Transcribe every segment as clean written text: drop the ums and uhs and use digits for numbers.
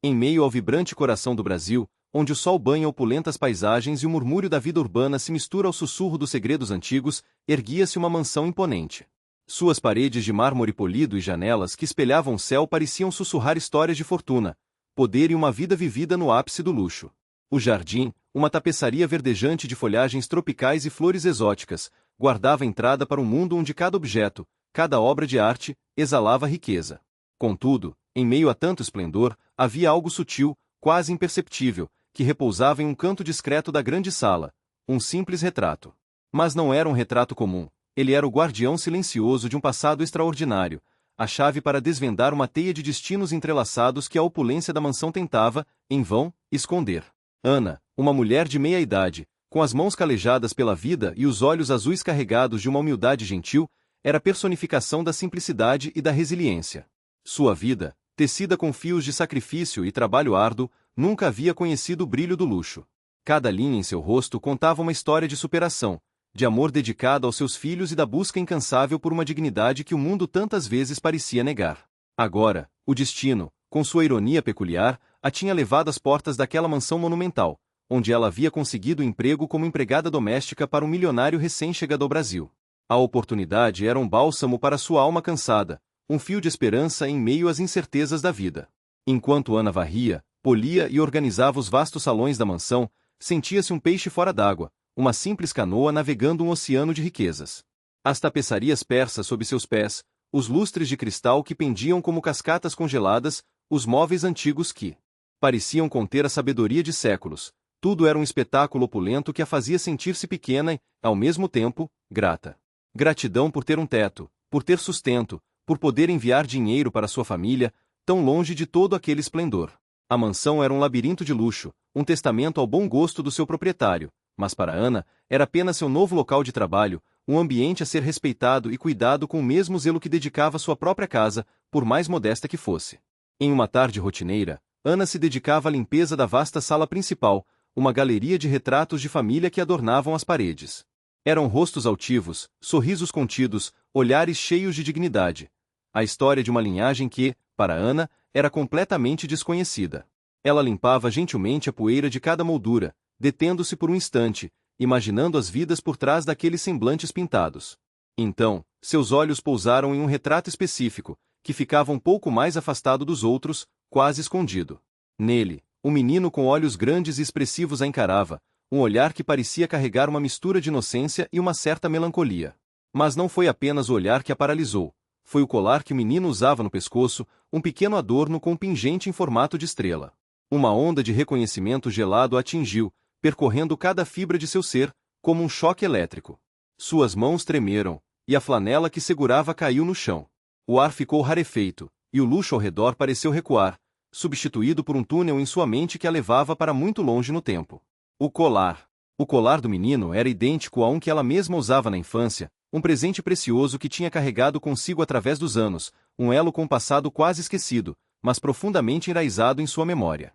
Em meio ao vibrante coração do Brasil, onde o sol banha opulentas paisagens e o murmúrio da vida urbana se mistura ao sussurro dos segredos antigos, erguia-se uma mansão imponente. Suas paredes de mármore polido e janelas que espelhavam o céu pareciam sussurrar histórias de fortuna, poder e uma vida vivida no ápice do luxo. O jardim, uma tapeçaria verdejante de folhagens tropicais e flores exóticas, guardava a entrada para um mundo onde cada objeto, cada obra de arte, exalava riqueza. Contudo, em meio a tanto esplendor, havia algo sutil, quase imperceptível, que repousava em um canto discreto da grande sala, um simples retrato. Mas não era um retrato comum, ele era o guardião silencioso de um passado extraordinário, a chave para desvendar uma teia de destinos entrelaçados que a opulência da mansão tentava, em vão, esconder. Ana, uma mulher de meia idade, com as mãos calejadas pela vida e os olhos azuis carregados de uma humildade gentil, era a personificação da simplicidade e da resiliência. Sua vida, tecida com fios de sacrifício e trabalho árduo, nunca havia conhecido o brilho do luxo. Cada linha em seu rosto contava uma história de superação, de amor dedicado aos seus filhos e da busca incansável por uma dignidade que o mundo tantas vezes parecia negar. Agora, o destino, com sua ironia peculiar, a tinha levado às portas daquela mansão monumental, onde ela havia conseguido emprego como empregada doméstica para um milionário recém-chegado ao Brasil. A oportunidade era um bálsamo para sua alma cansada, um fio de esperança em meio às incertezas da vida. Enquanto Ana varria, polia e organizava os vastos salões da mansão, sentia-se um peixe fora d'água, uma simples canoa navegando um oceano de riquezas. As tapeçarias persas sob seus pés, os lustres de cristal que pendiam como cascatas congeladas, os móveis antigos que pareciam conter a sabedoria de séculos, tudo era um espetáculo opulento que a fazia sentir-se pequena e, ao mesmo tempo, grata. Gratidão por ter um teto, por ter sustento, por poder enviar dinheiro para sua família, tão longe de todo aquele esplendor. A mansão era um labirinto de luxo, um testamento ao bom gosto do seu proprietário, mas para Ana, era apenas seu novo local de trabalho, um ambiente a ser respeitado e cuidado com o mesmo zelo que dedicava sua própria casa, por mais modesta que fosse. Em uma tarde rotineira, Ana se dedicava à limpeza da vasta sala principal, uma galeria de retratos de família que adornavam as paredes. Eram rostos altivos, sorrisos contidos, olhares cheios de dignidade. A história de uma linhagem que, para Ana, era completamente desconhecida. Ela limpava gentilmente a poeira de cada moldura, detendo-se por um instante, imaginando as vidas por trás daqueles semblantes pintados. Então, seus olhos pousaram em um retrato específico, que ficava um pouco mais afastado dos outros, quase escondido. Nele, um menino com olhos grandes e expressivos a encarava, um olhar que parecia carregar uma mistura de inocência e uma certa melancolia. Mas não foi apenas o olhar que a paralisou, foi o colar que o menino usava no pescoço, um pequeno adorno com um pingente em formato de estrela. Uma onda de reconhecimento gelado a atingiu, percorrendo cada fibra de seu ser, como um choque elétrico. Suas mãos tremeram, e a flanela que segurava caiu no chão. O ar ficou rarefeito, e o luxo ao redor pareceu recuar, substituído por um túnel em sua mente que a levava para muito longe no tempo. O colar. O colar do menino era idêntico a um que ela mesma usava na infância, um presente precioso que tinha carregado consigo através dos anos, um elo com um passado quase esquecido, mas profundamente enraizado em sua memória.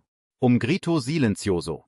Grito silencioso.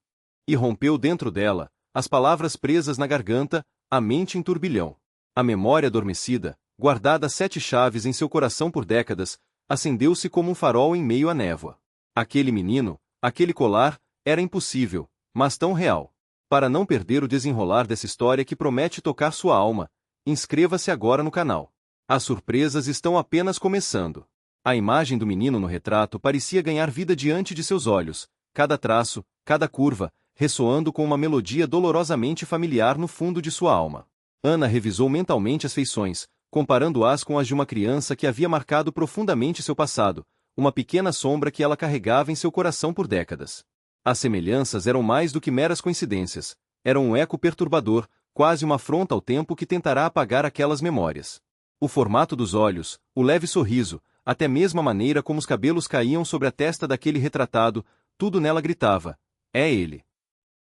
E rompeu dentro dela, as palavras presas na garganta, a mente em turbilhão. A memória adormecida, guardada a 7 chaves em seu coração por décadas, acendeu-se como um farol em meio à névoa. Aquele menino, aquele colar, era impossível, mas tão real. Para não perder o desenrolar dessa história que promete tocar sua alma, inscreva-se agora no canal. As surpresas estão apenas começando. A imagem do menino no retrato parecia ganhar vida diante de seus olhos, cada traço, cada curva, ressoando com uma melodia dolorosamente familiar no fundo de sua alma. Ana revisou mentalmente as feições, comparando-as com as de uma criança que havia marcado profundamente seu passado, uma pequena sombra que ela carregava em seu coração por décadas. As semelhanças eram mais do que meras coincidências, eram um eco perturbador, quase uma afronta ao tempo que tentará apagar aquelas memórias. O formato dos olhos, o leve sorriso, até mesmo a maneira como os cabelos caíam sobre a testa daquele retratado, tudo nela gritava: é ele.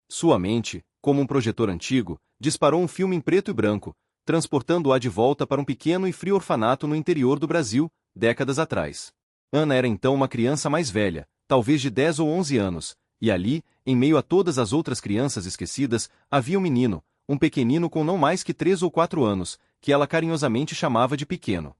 Sua mente, como um projetor antigo, disparou um filme em preto e branco, transportando-a de volta para um pequeno e frio orfanato no interior do Brasil, décadas atrás. Ana era então uma criança mais velha, talvez de 10 ou 11 anos, e ali, em meio a todas as outras crianças esquecidas, havia um menino, um pequenino com não mais que 3 ou 4 anos, que ela carinhosamente chamava de pequeno.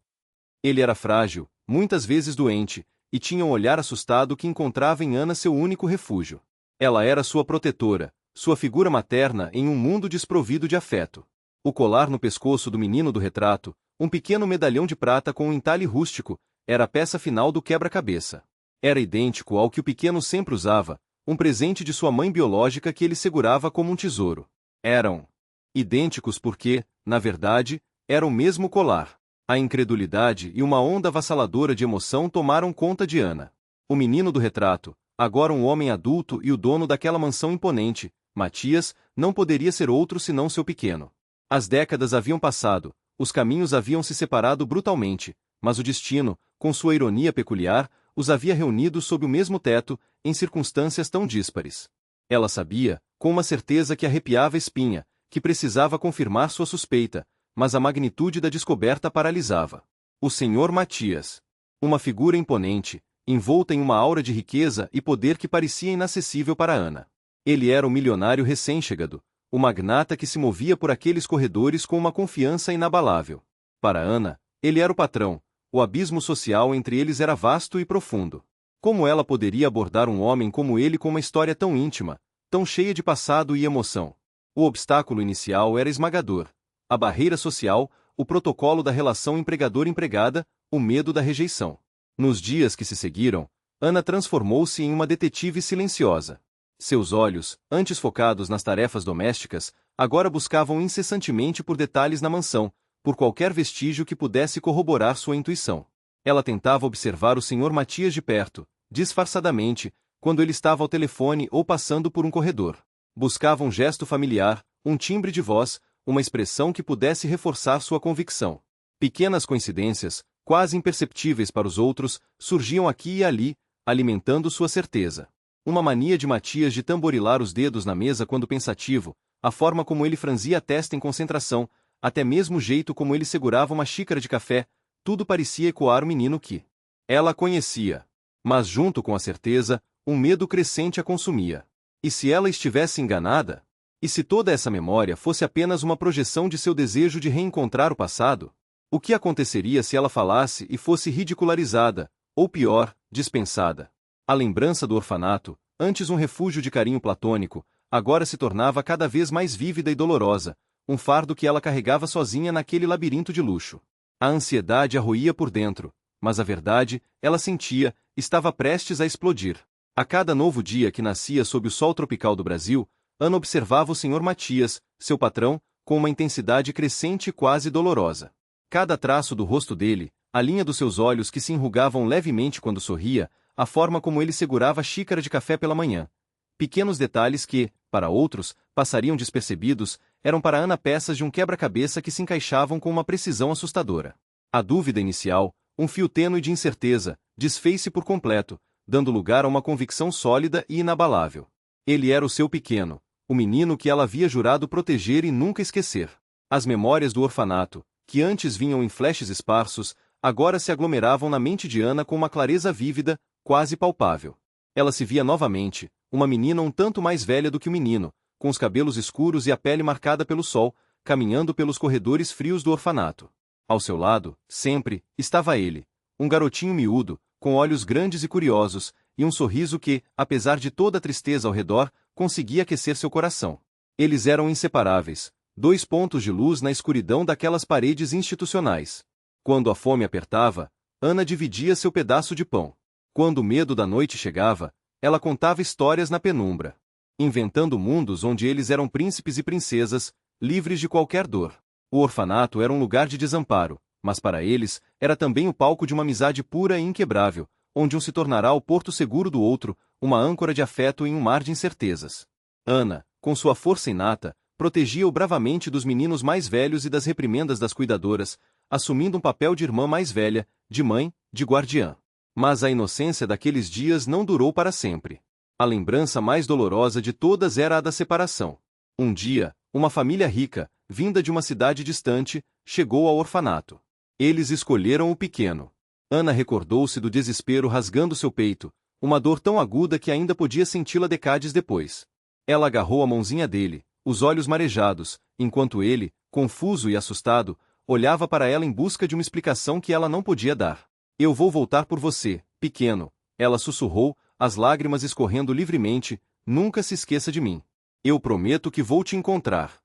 Ele era frágil, muitas vezes doente, e tinha um olhar assustado que encontrava em Ana seu único refúgio. Ela era sua protetora, sua figura materna em um mundo desprovido de afeto. O colar no pescoço do menino do retrato, um pequeno medalhão de prata com um entalhe rústico, era a peça final do quebra-cabeça. Era idêntico ao que o pequeno sempre usava, um presente de sua mãe biológica que ele segurava como um tesouro. Eram idênticos porque, na verdade, era o mesmo colar. A incredulidade e uma onda avassaladora de emoção tomaram conta de Ana. O menino do retrato, agora um homem adulto e o dono daquela mansão imponente, Matias, não poderia ser outro senão seu pequeno. As décadas haviam passado, os caminhos haviam se separado brutalmente, mas o destino, com sua ironia peculiar, os havia reunidos sob o mesmo teto, em circunstâncias tão díspares. Ela sabia, com uma certeza que arrepiava a espinha, que precisava confirmar sua suspeita, mas a magnitude da descoberta paralisava. O Sr. Matias. Uma figura imponente, envolta em uma aura de riqueza e poder que parecia inacessível para Ana. Ele era o milionário recém-chegado, o magnata que se movia por aqueles corredores com uma confiança inabalável. Para Ana, ele era o patrão, o abismo social entre eles era vasto e profundo. Como ela poderia abordar um homem como ele com uma história tão íntima, tão cheia de passado e emoção? O obstáculo inicial era esmagador. A barreira social, o protocolo da relação empregador-empregada, o medo da rejeição. Nos dias que se seguiram, Ana transformou-se em uma detetive silenciosa. Seus olhos, antes focados nas tarefas domésticas, agora buscavam incessantemente por detalhes na mansão, por qualquer vestígio que pudesse corroborar sua intuição. Ela tentava observar o Sr. Matias de perto, disfarçadamente, quando ele estava ao telefone ou passando por um corredor. Buscava um gesto familiar, um timbre de voz, uma expressão que pudesse reforçar sua convicção. Pequenas coincidências, quase imperceptíveis para os outros, surgiam aqui e ali, alimentando sua certeza. Uma mania de Matias de tamborilar os dedos na mesa quando pensativo, a forma como ele franzia a testa em concentração, até mesmo o jeito como ele segurava uma xícara de café, tudo parecia ecoar o menino que ela conhecia. Mas junto com a certeza, um medo crescente a consumia. E se ela estivesse enganada? E se toda essa memória fosse apenas uma projeção de seu desejo de reencontrar o passado? O que aconteceria se ela falasse e fosse ridicularizada, ou pior, dispensada? A lembrança do orfanato, antes um refúgio de carinho platônico, agora se tornava cada vez mais vívida e dolorosa, um fardo que ela carregava sozinha naquele labirinto de luxo. A ansiedade a roía por dentro, mas a verdade, ela sentia, estava prestes a explodir. A cada novo dia que nascia sob o sol tropical do Brasil, Ana observava o Sr. Matias, seu patrão, com uma intensidade crescente e quase dolorosa. Cada traço do rosto dele, a linha dos seus olhos que se enrugavam levemente quando sorria, a forma como ele segurava a xícara de café pela manhã. Pequenos detalhes que, para outros, passariam despercebidos, eram para Ana peças de um quebra-cabeça que se encaixavam com uma precisão assustadora. A dúvida inicial, um fio tênue de incerteza, desfez-se por completo, dando lugar a uma convicção sólida e inabalável. Ele era o seu pequeno, o menino que ela havia jurado proteger e nunca esquecer. As memórias do orfanato, que antes vinham em flashes esparsos, agora se aglomeravam na mente de Ana com uma clareza vívida, quase palpável. Ela se via novamente, uma menina um tanto mais velha do que o menino, com os cabelos escuros e a pele marcada pelo sol, caminhando pelos corredores frios do orfanato. Ao seu lado, sempre, estava ele, um garotinho miúdo, com olhos grandes e curiosos, e um sorriso que, apesar de toda a tristeza ao redor, conseguia aquecer seu coração. Eles eram inseparáveis, dois pontos de luz na escuridão daquelas paredes institucionais. Quando a fome apertava, Ana dividia seu pedaço de pão. Quando o medo da noite chegava, ela contava histórias na penumbra, inventando mundos onde eles eram príncipes e princesas, livres de qualquer dor. O orfanato era um lugar de desamparo, mas para eles, era também o palco de uma amizade pura e inquebrável, onde um se tornará o porto seguro do outro, uma âncora de afeto em um mar de incertezas. Ana, com sua força inata, protegia-o bravamente dos meninos mais velhos e das reprimendas das cuidadoras, assumindo um papel de irmã mais velha, de mãe, de guardiã. Mas a inocência daqueles dias não durou para sempre. A lembrança mais dolorosa de todas era a da separação. Um dia, uma família rica, vinda de uma cidade distante, chegou ao orfanato. Eles escolheram o pequeno. Ana recordou-se do desespero rasgando seu peito, uma dor tão aguda que ainda podia senti-la decades depois. Ela agarrou a mãozinha dele, os olhos marejados, enquanto ele, confuso e assustado, olhava para ela em busca de uma explicação que ela não podia dar. "Eu vou voltar por você", Pequeno, ela sussurrou, as lágrimas escorrendo livremente, nunca se esqueça de mim. Eu prometo que vou te encontrar.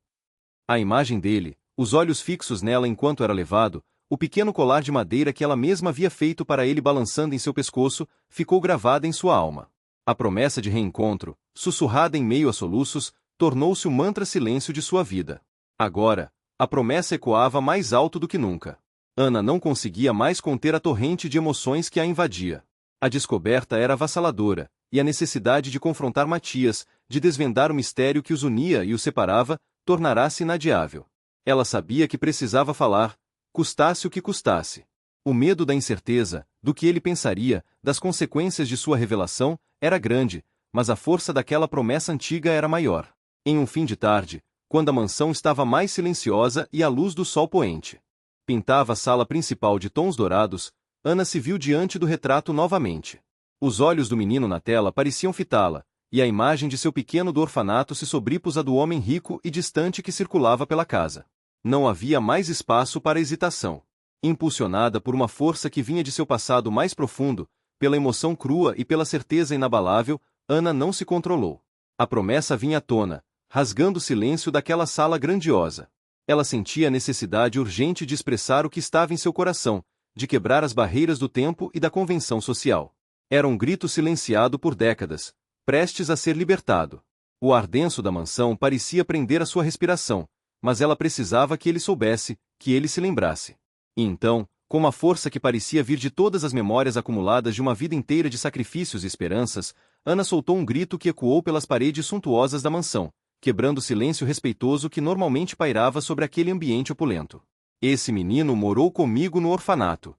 A imagem dele, os olhos fixos nela enquanto era levado, o pequeno colar de madeira que ela mesma havia feito para ele balançando em seu pescoço, ficou gravada em sua alma. A promessa de reencontro, sussurrada em meio a soluços, tornou-se o mantra silêncio de sua vida. Agora, a promessa ecoava mais alto do que nunca. Ana não conseguia mais conter a torrente de emoções que a invadia. A descoberta era avassaladora, e a necessidade de confrontar Matias, de desvendar o mistério que os unia e os separava, tornará-se inadiável. Ela sabia que precisava falar, custasse o que custasse. O medo da incerteza, do que ele pensaria, das consequências de sua revelação, era grande, mas a força daquela promessa antiga era maior. Em um fim de tarde, quando a mansão estava mais silenciosa e a luz do sol poente pintava a sala principal de tons dourados, Ana se viu diante do retrato novamente. Os olhos do menino na tela pareciam fitá-la, e a imagem de seu pequeno do orfanato se sobrepôs à do homem rico e distante que circulava pela casa. Não havia mais espaço para hesitação. Impulsionada por uma força que vinha de seu passado mais profundo, pela emoção crua e pela certeza inabalável, Ana não se controlou. A promessa vinha à tona, rasgando o silêncio daquela sala grandiosa. Ela sentia a necessidade urgente de expressar o que estava em seu coração, de quebrar as barreiras do tempo e da convenção social. Era um grito silenciado por décadas, prestes a ser libertado. O ar denso da mansão parecia prender a sua respiração, mas ela precisava que ele soubesse, que ele se lembrasse. E então, com uma força que parecia vir de todas as memórias acumuladas de uma vida inteira de sacrifícios e esperanças, Ana soltou um grito que ecoou pelas paredes suntuosas da mansão, quebrando o silêncio respeitoso que normalmente pairava sobre aquele ambiente opulento. Esse menino morou comigo no orfanato.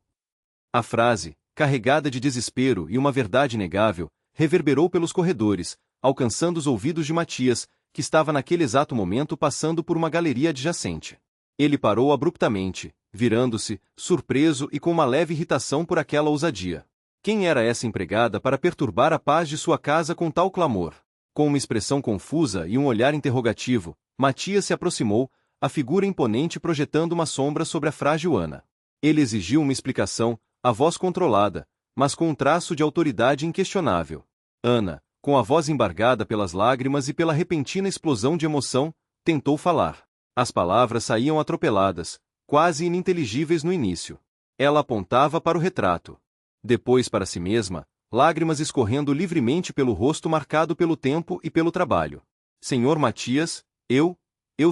A frase, carregada de desespero e uma verdade inegável, reverberou pelos corredores, alcançando os ouvidos de Matias, que estava naquele exato momento passando por uma galeria adjacente. Ele parou abruptamente, virando-se, surpreso e com uma leve irritação por aquela ousadia. Quem era essa empregada para perturbar a paz de sua casa com tal clamor? Com uma expressão confusa e um olhar interrogativo, Matias se aproximou, a figura imponente projetando uma sombra sobre a frágil Ana. Ele exigiu uma explicação, a voz controlada, mas com um traço de autoridade inquestionável. Ana, com a voz embargada pelas lágrimas e pela repentina explosão de emoção, tentou falar. As palavras saíam atropeladas, quase ininteligíveis no início. Ela apontava para o retrato. Depois para si mesma, lágrimas escorrendo livremente pelo rosto marcado pelo tempo e pelo trabalho. Senhor Matias, eu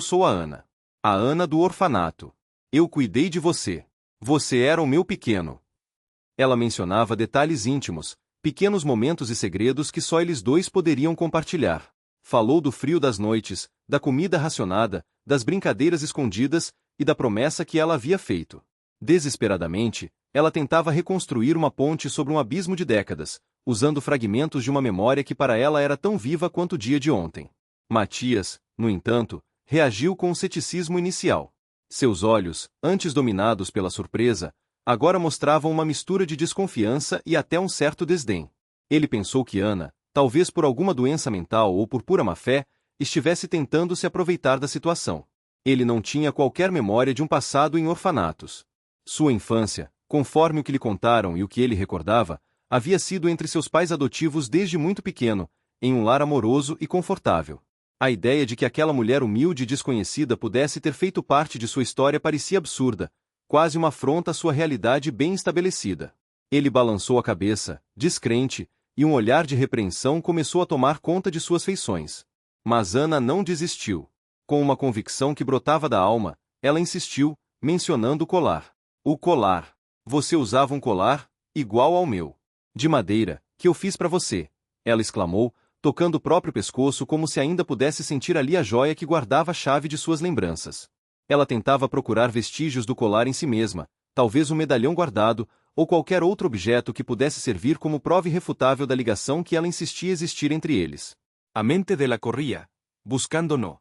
sou a Ana. A Ana do orfanato. Eu cuidei de você. Você era o meu pequeno. Ela mencionava detalhes íntimos, pequenos momentos e segredos que só eles dois poderiam compartilhar. Falou do frio das noites, da comida racionada, das brincadeiras escondidas e da promessa que ela havia feito. Desesperadamente, ela tentava reconstruir uma ponte sobre um abismo de décadas, usando fragmentos de uma memória que para ela era tão viva quanto o dia de ontem. Matias, no entanto, reagiu com o ceticismo inicial. Seus olhos, antes dominados pela surpresa, agora mostravam uma mistura de desconfiança e até um certo desdém. Ele pensou que Ana, talvez por alguma doença mental ou por pura má-fé, estivesse tentando se aproveitar da situação. Ele não tinha qualquer memória de um passado em orfanatos. Sua infância, conforme o que lhe contaram e o que ele recordava, havia sido entre seus pais adotivos desde muito pequeno, em um lar amoroso e confortável. A ideia de que aquela mulher humilde e desconhecida pudesse ter feito parte de sua história parecia absurda, quase uma afronta à sua realidade bem estabelecida. Ele balançou a cabeça, descrente, e um olhar de repreensão começou a tomar conta de suas feições. Mas Ana não desistiu. Com uma convicção que brotava da alma, ela insistiu, mencionando o colar. O colar. Você usava um colar, igual ao meu. De madeira, que eu fiz para você, ela exclamou, tocando o próprio pescoço como se ainda pudesse sentir ali a joia que guardava a chave de suas lembranças. Ela tentava procurar vestígios do colar em si mesma, talvez um medalhão guardado, ou qualquer outro objeto que pudesse servir como prova irrefutável da ligação que ela insistia existir entre eles. A mente dela corria, buscando no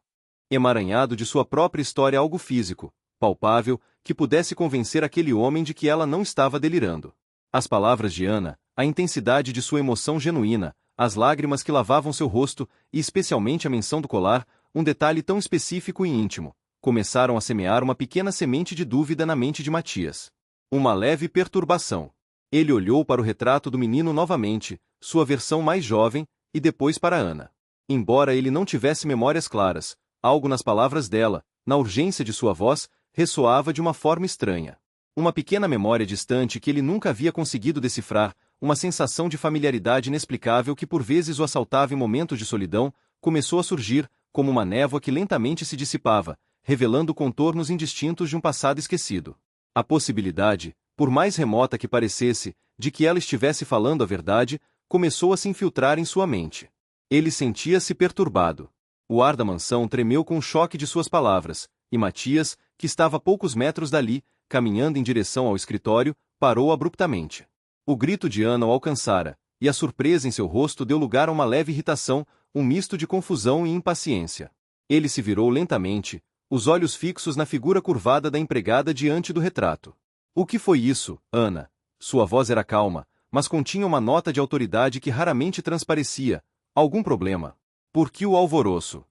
emaranhado de sua própria história algo físico, palpável, que pudesse convencer aquele homem de que ela não estava delirando. As palavras de Ana, a intensidade de sua emoção genuína, as lágrimas que lavavam seu rosto, e especialmente a menção do colar, um detalhe tão específico e íntimo, começaram a semear uma pequena semente de dúvida na mente de Matias. Uma leve perturbação. Ele olhou para o retrato do menino novamente, sua versão mais jovem, e depois para Ana. Embora ele não tivesse memórias claras, algo nas palavras dela, na urgência de sua voz, ressoava de uma forma estranha. Uma pequena memória distante que ele nunca havia conseguido decifrar, uma sensação de familiaridade inexplicável que por vezes o assaltava em momentos de solidão, começou a surgir, como uma névoa que lentamente se dissipava, revelando contornos indistintos de um passado esquecido. A possibilidade, por mais remota que parecesse, de que ela estivesse falando a verdade, começou a se infiltrar em sua mente. Ele sentia-se perturbado. O ar da mansão tremeu com o choque de suas palavras, e Matias, que estava a poucos metros dali, caminhando em direção ao escritório, parou abruptamente. O grito de Ana o alcançara, e a surpresa em seu rosto deu lugar a uma leve irritação, um misto de confusão e impaciência. Ele se virou lentamente, os olhos fixos na figura curvada da empregada diante do retrato. O que foi isso, Ana? Sua voz era calma, mas continha uma nota de autoridade que raramente transparecia. Algum problema? Por que o alvoroço?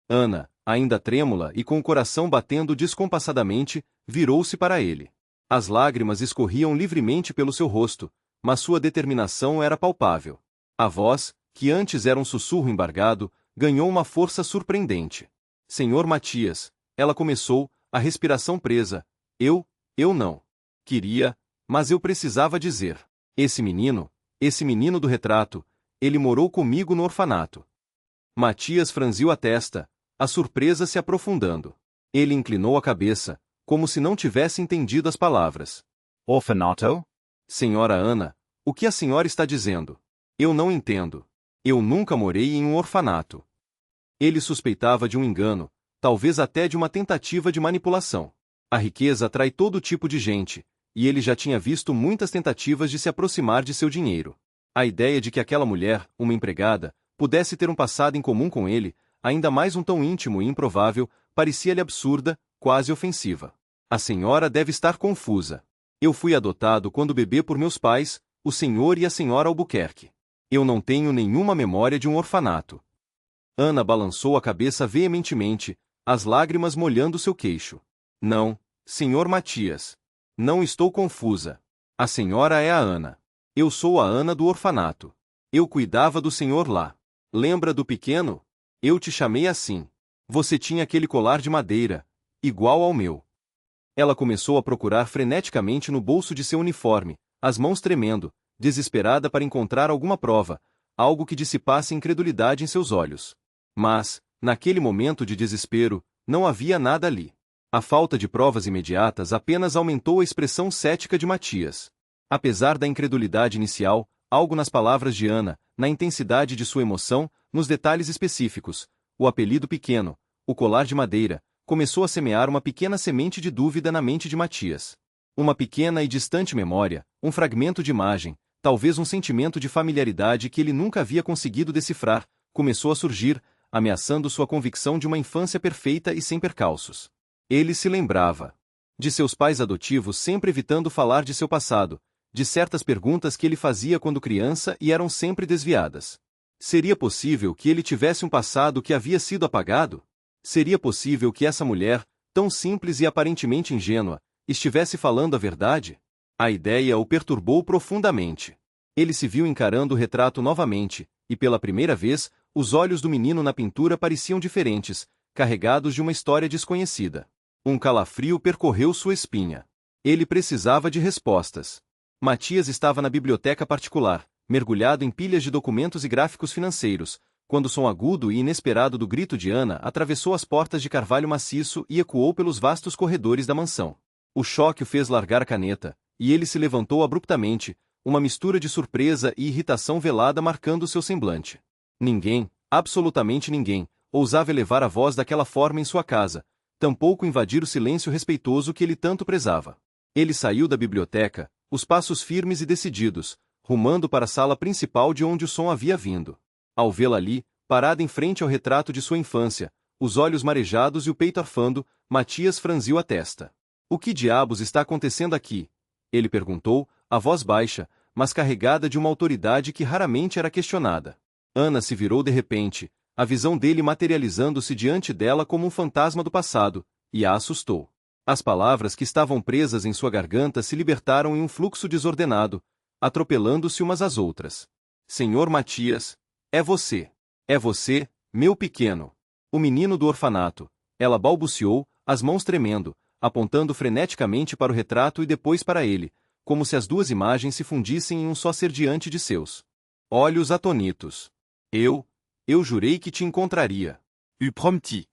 Ana, ainda trêmula e com o coração batendo descompassadamente, virou-se para ele. As lágrimas escorriam livremente pelo seu rosto, mas sua determinação era palpável. A voz, que antes era um sussurro embargado, ganhou uma força surpreendente. Senhor Matias, ela começou, a respiração presa. Eu não. Queria, mas eu precisava dizer. Esse menino do retrato, ele morou comigo no orfanato. Matias franziu a testa, a surpresa se aprofundando. Ele inclinou a cabeça, como se não tivesse entendido as palavras. Orfanato? Senhora Ana, o que a senhora está dizendo? Eu não entendo. Eu nunca morei em um orfanato. Ele suspeitava de um engano, talvez até de uma tentativa de manipulação. A riqueza atrai todo tipo de gente, e ele já tinha visto muitas tentativas de se aproximar de seu dinheiro. A ideia de que aquela mulher, uma empregada, pudesse ter um passado em comum com ele, ainda mais um tão íntimo e improvável, parecia-lhe absurda, quase ofensiva. A senhora deve estar confusa. Eu fui adotado quando bebê por meus pais, o senhor e a senhora Albuquerque. Eu não tenho nenhuma memória de um orfanato. Ana balançou a cabeça veementemente, as lágrimas molhando seu queixo. Não, senhor Matias. Não estou confusa. A senhora é a Ana. Eu sou a Ana do orfanato. Eu cuidava do senhor lá. Lembra do pequeno? Eu te chamei assim. Você tinha aquele colar de madeira, igual ao meu. Ela começou a procurar freneticamente no bolso de seu uniforme, as mãos tremendo, desesperada para encontrar alguma prova, algo que dissipasse incredulidade em seus olhos. Mas, naquele momento de desespero, não havia nada ali. A falta de provas imediatas apenas aumentou a expressão cética de Matias. Apesar da incredulidade inicial, algo nas palavras de Ana, na intensidade de sua emoção, nos detalhes específicos, o apelido pequeno, o colar de madeira, começou a semear uma pequena semente de dúvida na mente de Matias. Uma pequena e distante memória, um fragmento de imagem, talvez um sentimento de familiaridade que ele nunca havia conseguido decifrar, começou a surgir, ameaçando sua convicção de uma infância perfeita e sem percalços. Ele se lembrava de seus pais adotivos sempre evitando falar de seu passado, de certas perguntas que ele fazia quando criança e eram sempre desviadas. Seria possível que ele tivesse um passado que havia sido apagado? Seria possível que essa mulher, tão simples e aparentemente ingênua, estivesse falando a verdade? A ideia o perturbou profundamente. Ele se viu encarando o retrato novamente, e pela primeira vez, os olhos do menino na pintura pareciam diferentes, carregados de uma história desconhecida. Um calafrio percorreu sua espinha. Ele precisava de respostas. Matias estava na biblioteca particular, mergulhado em pilhas de documentos e gráficos financeiros, quando o som agudo e inesperado do grito de Ana atravessou as portas de carvalho maciço e ecoou pelos vastos corredores da mansão. O choque o fez largar a caneta, e ele se levantou abruptamente, uma mistura de surpresa e irritação velada marcando seu semblante. Ninguém, absolutamente ninguém, ousava elevar a voz daquela forma em sua casa, tampouco invadir o silêncio respeitoso que ele tanto prezava. Ele saiu da biblioteca, os passos firmes e decididos, rumando para a sala principal de onde o som havia vindo. Ao vê-la ali, parada em frente ao retrato de sua infância, os olhos marejados e o peito arfando, Matias franziu a testa. O que diabos está acontecendo aqui? Ele perguntou, a voz baixa, mas carregada de uma autoridade que raramente era questionada. Ana se virou de repente, a visão dele materializando-se diante dela como um fantasma do passado, e a assustou. As palavras que estavam presas em sua garganta se libertaram em um fluxo desordenado, atropelando-se umas às outras. Senhor Matias, é você. É você, meu pequeno. O menino do orfanato. Ela balbuciou, as mãos tremendo, apontando freneticamente para o retrato e depois para ele, como se as duas imagens se fundissem em um só ser diante de seus olhos atonitos. Eu jurei que te encontraria. Eu prometi.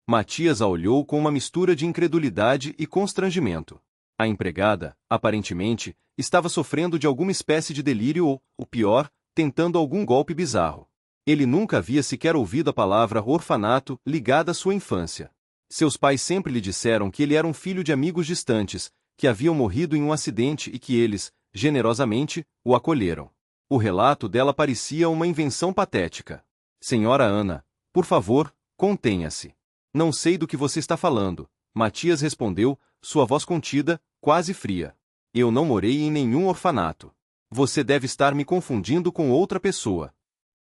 Matias a olhou com uma mistura de incredulidade e constrangimento. A empregada, aparentemente, estava sofrendo de alguma espécie de delírio ou, o pior, tentando algum golpe bizarro. Ele nunca havia sequer ouvido a palavra orfanato ligada à sua infância. Seus pais sempre lhe disseram que ele era um filho de amigos distantes, que haviam morrido em um acidente e que eles, generosamente, o acolheram. O relato dela parecia uma invenção patética. Senhora Ana, por favor, contenha-se. Não sei do que você está falando, Matias respondeu, sua voz contida, quase fria. Eu não morei em nenhum orfanato. Você deve estar me confundindo com outra pessoa.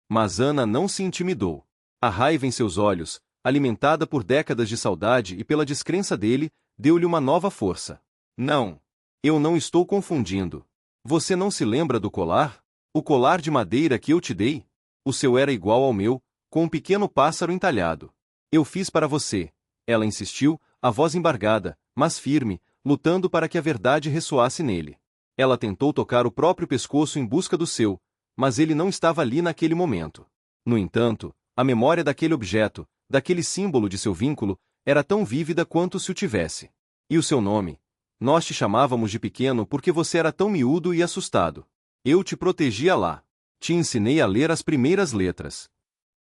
Mas Ana não se intimidou. A raiva em seus olhos, alimentada por décadas de saudade e pela descrença dele, deu-lhe uma nova força. Não. Eu não estou confundindo. Você não se lembra do colar? O colar de madeira que eu te dei? O seu era igual ao meu, com um pequeno pássaro entalhado. Eu fiz para você. Ela insistiu, a voz embargada, mas firme, lutando para que a verdade ressoasse nele. Ela tentou tocar o próprio pescoço em busca do seu, mas ele não estava ali naquele momento. No entanto, a memória daquele objeto, daquele símbolo de seu vínculo, era tão vívida quanto se o tivesse. E o seu nome? Nós te chamávamos de pequeno porque você era tão miúdo e assustado. Eu te protegia lá. Te ensinei a ler as primeiras letras.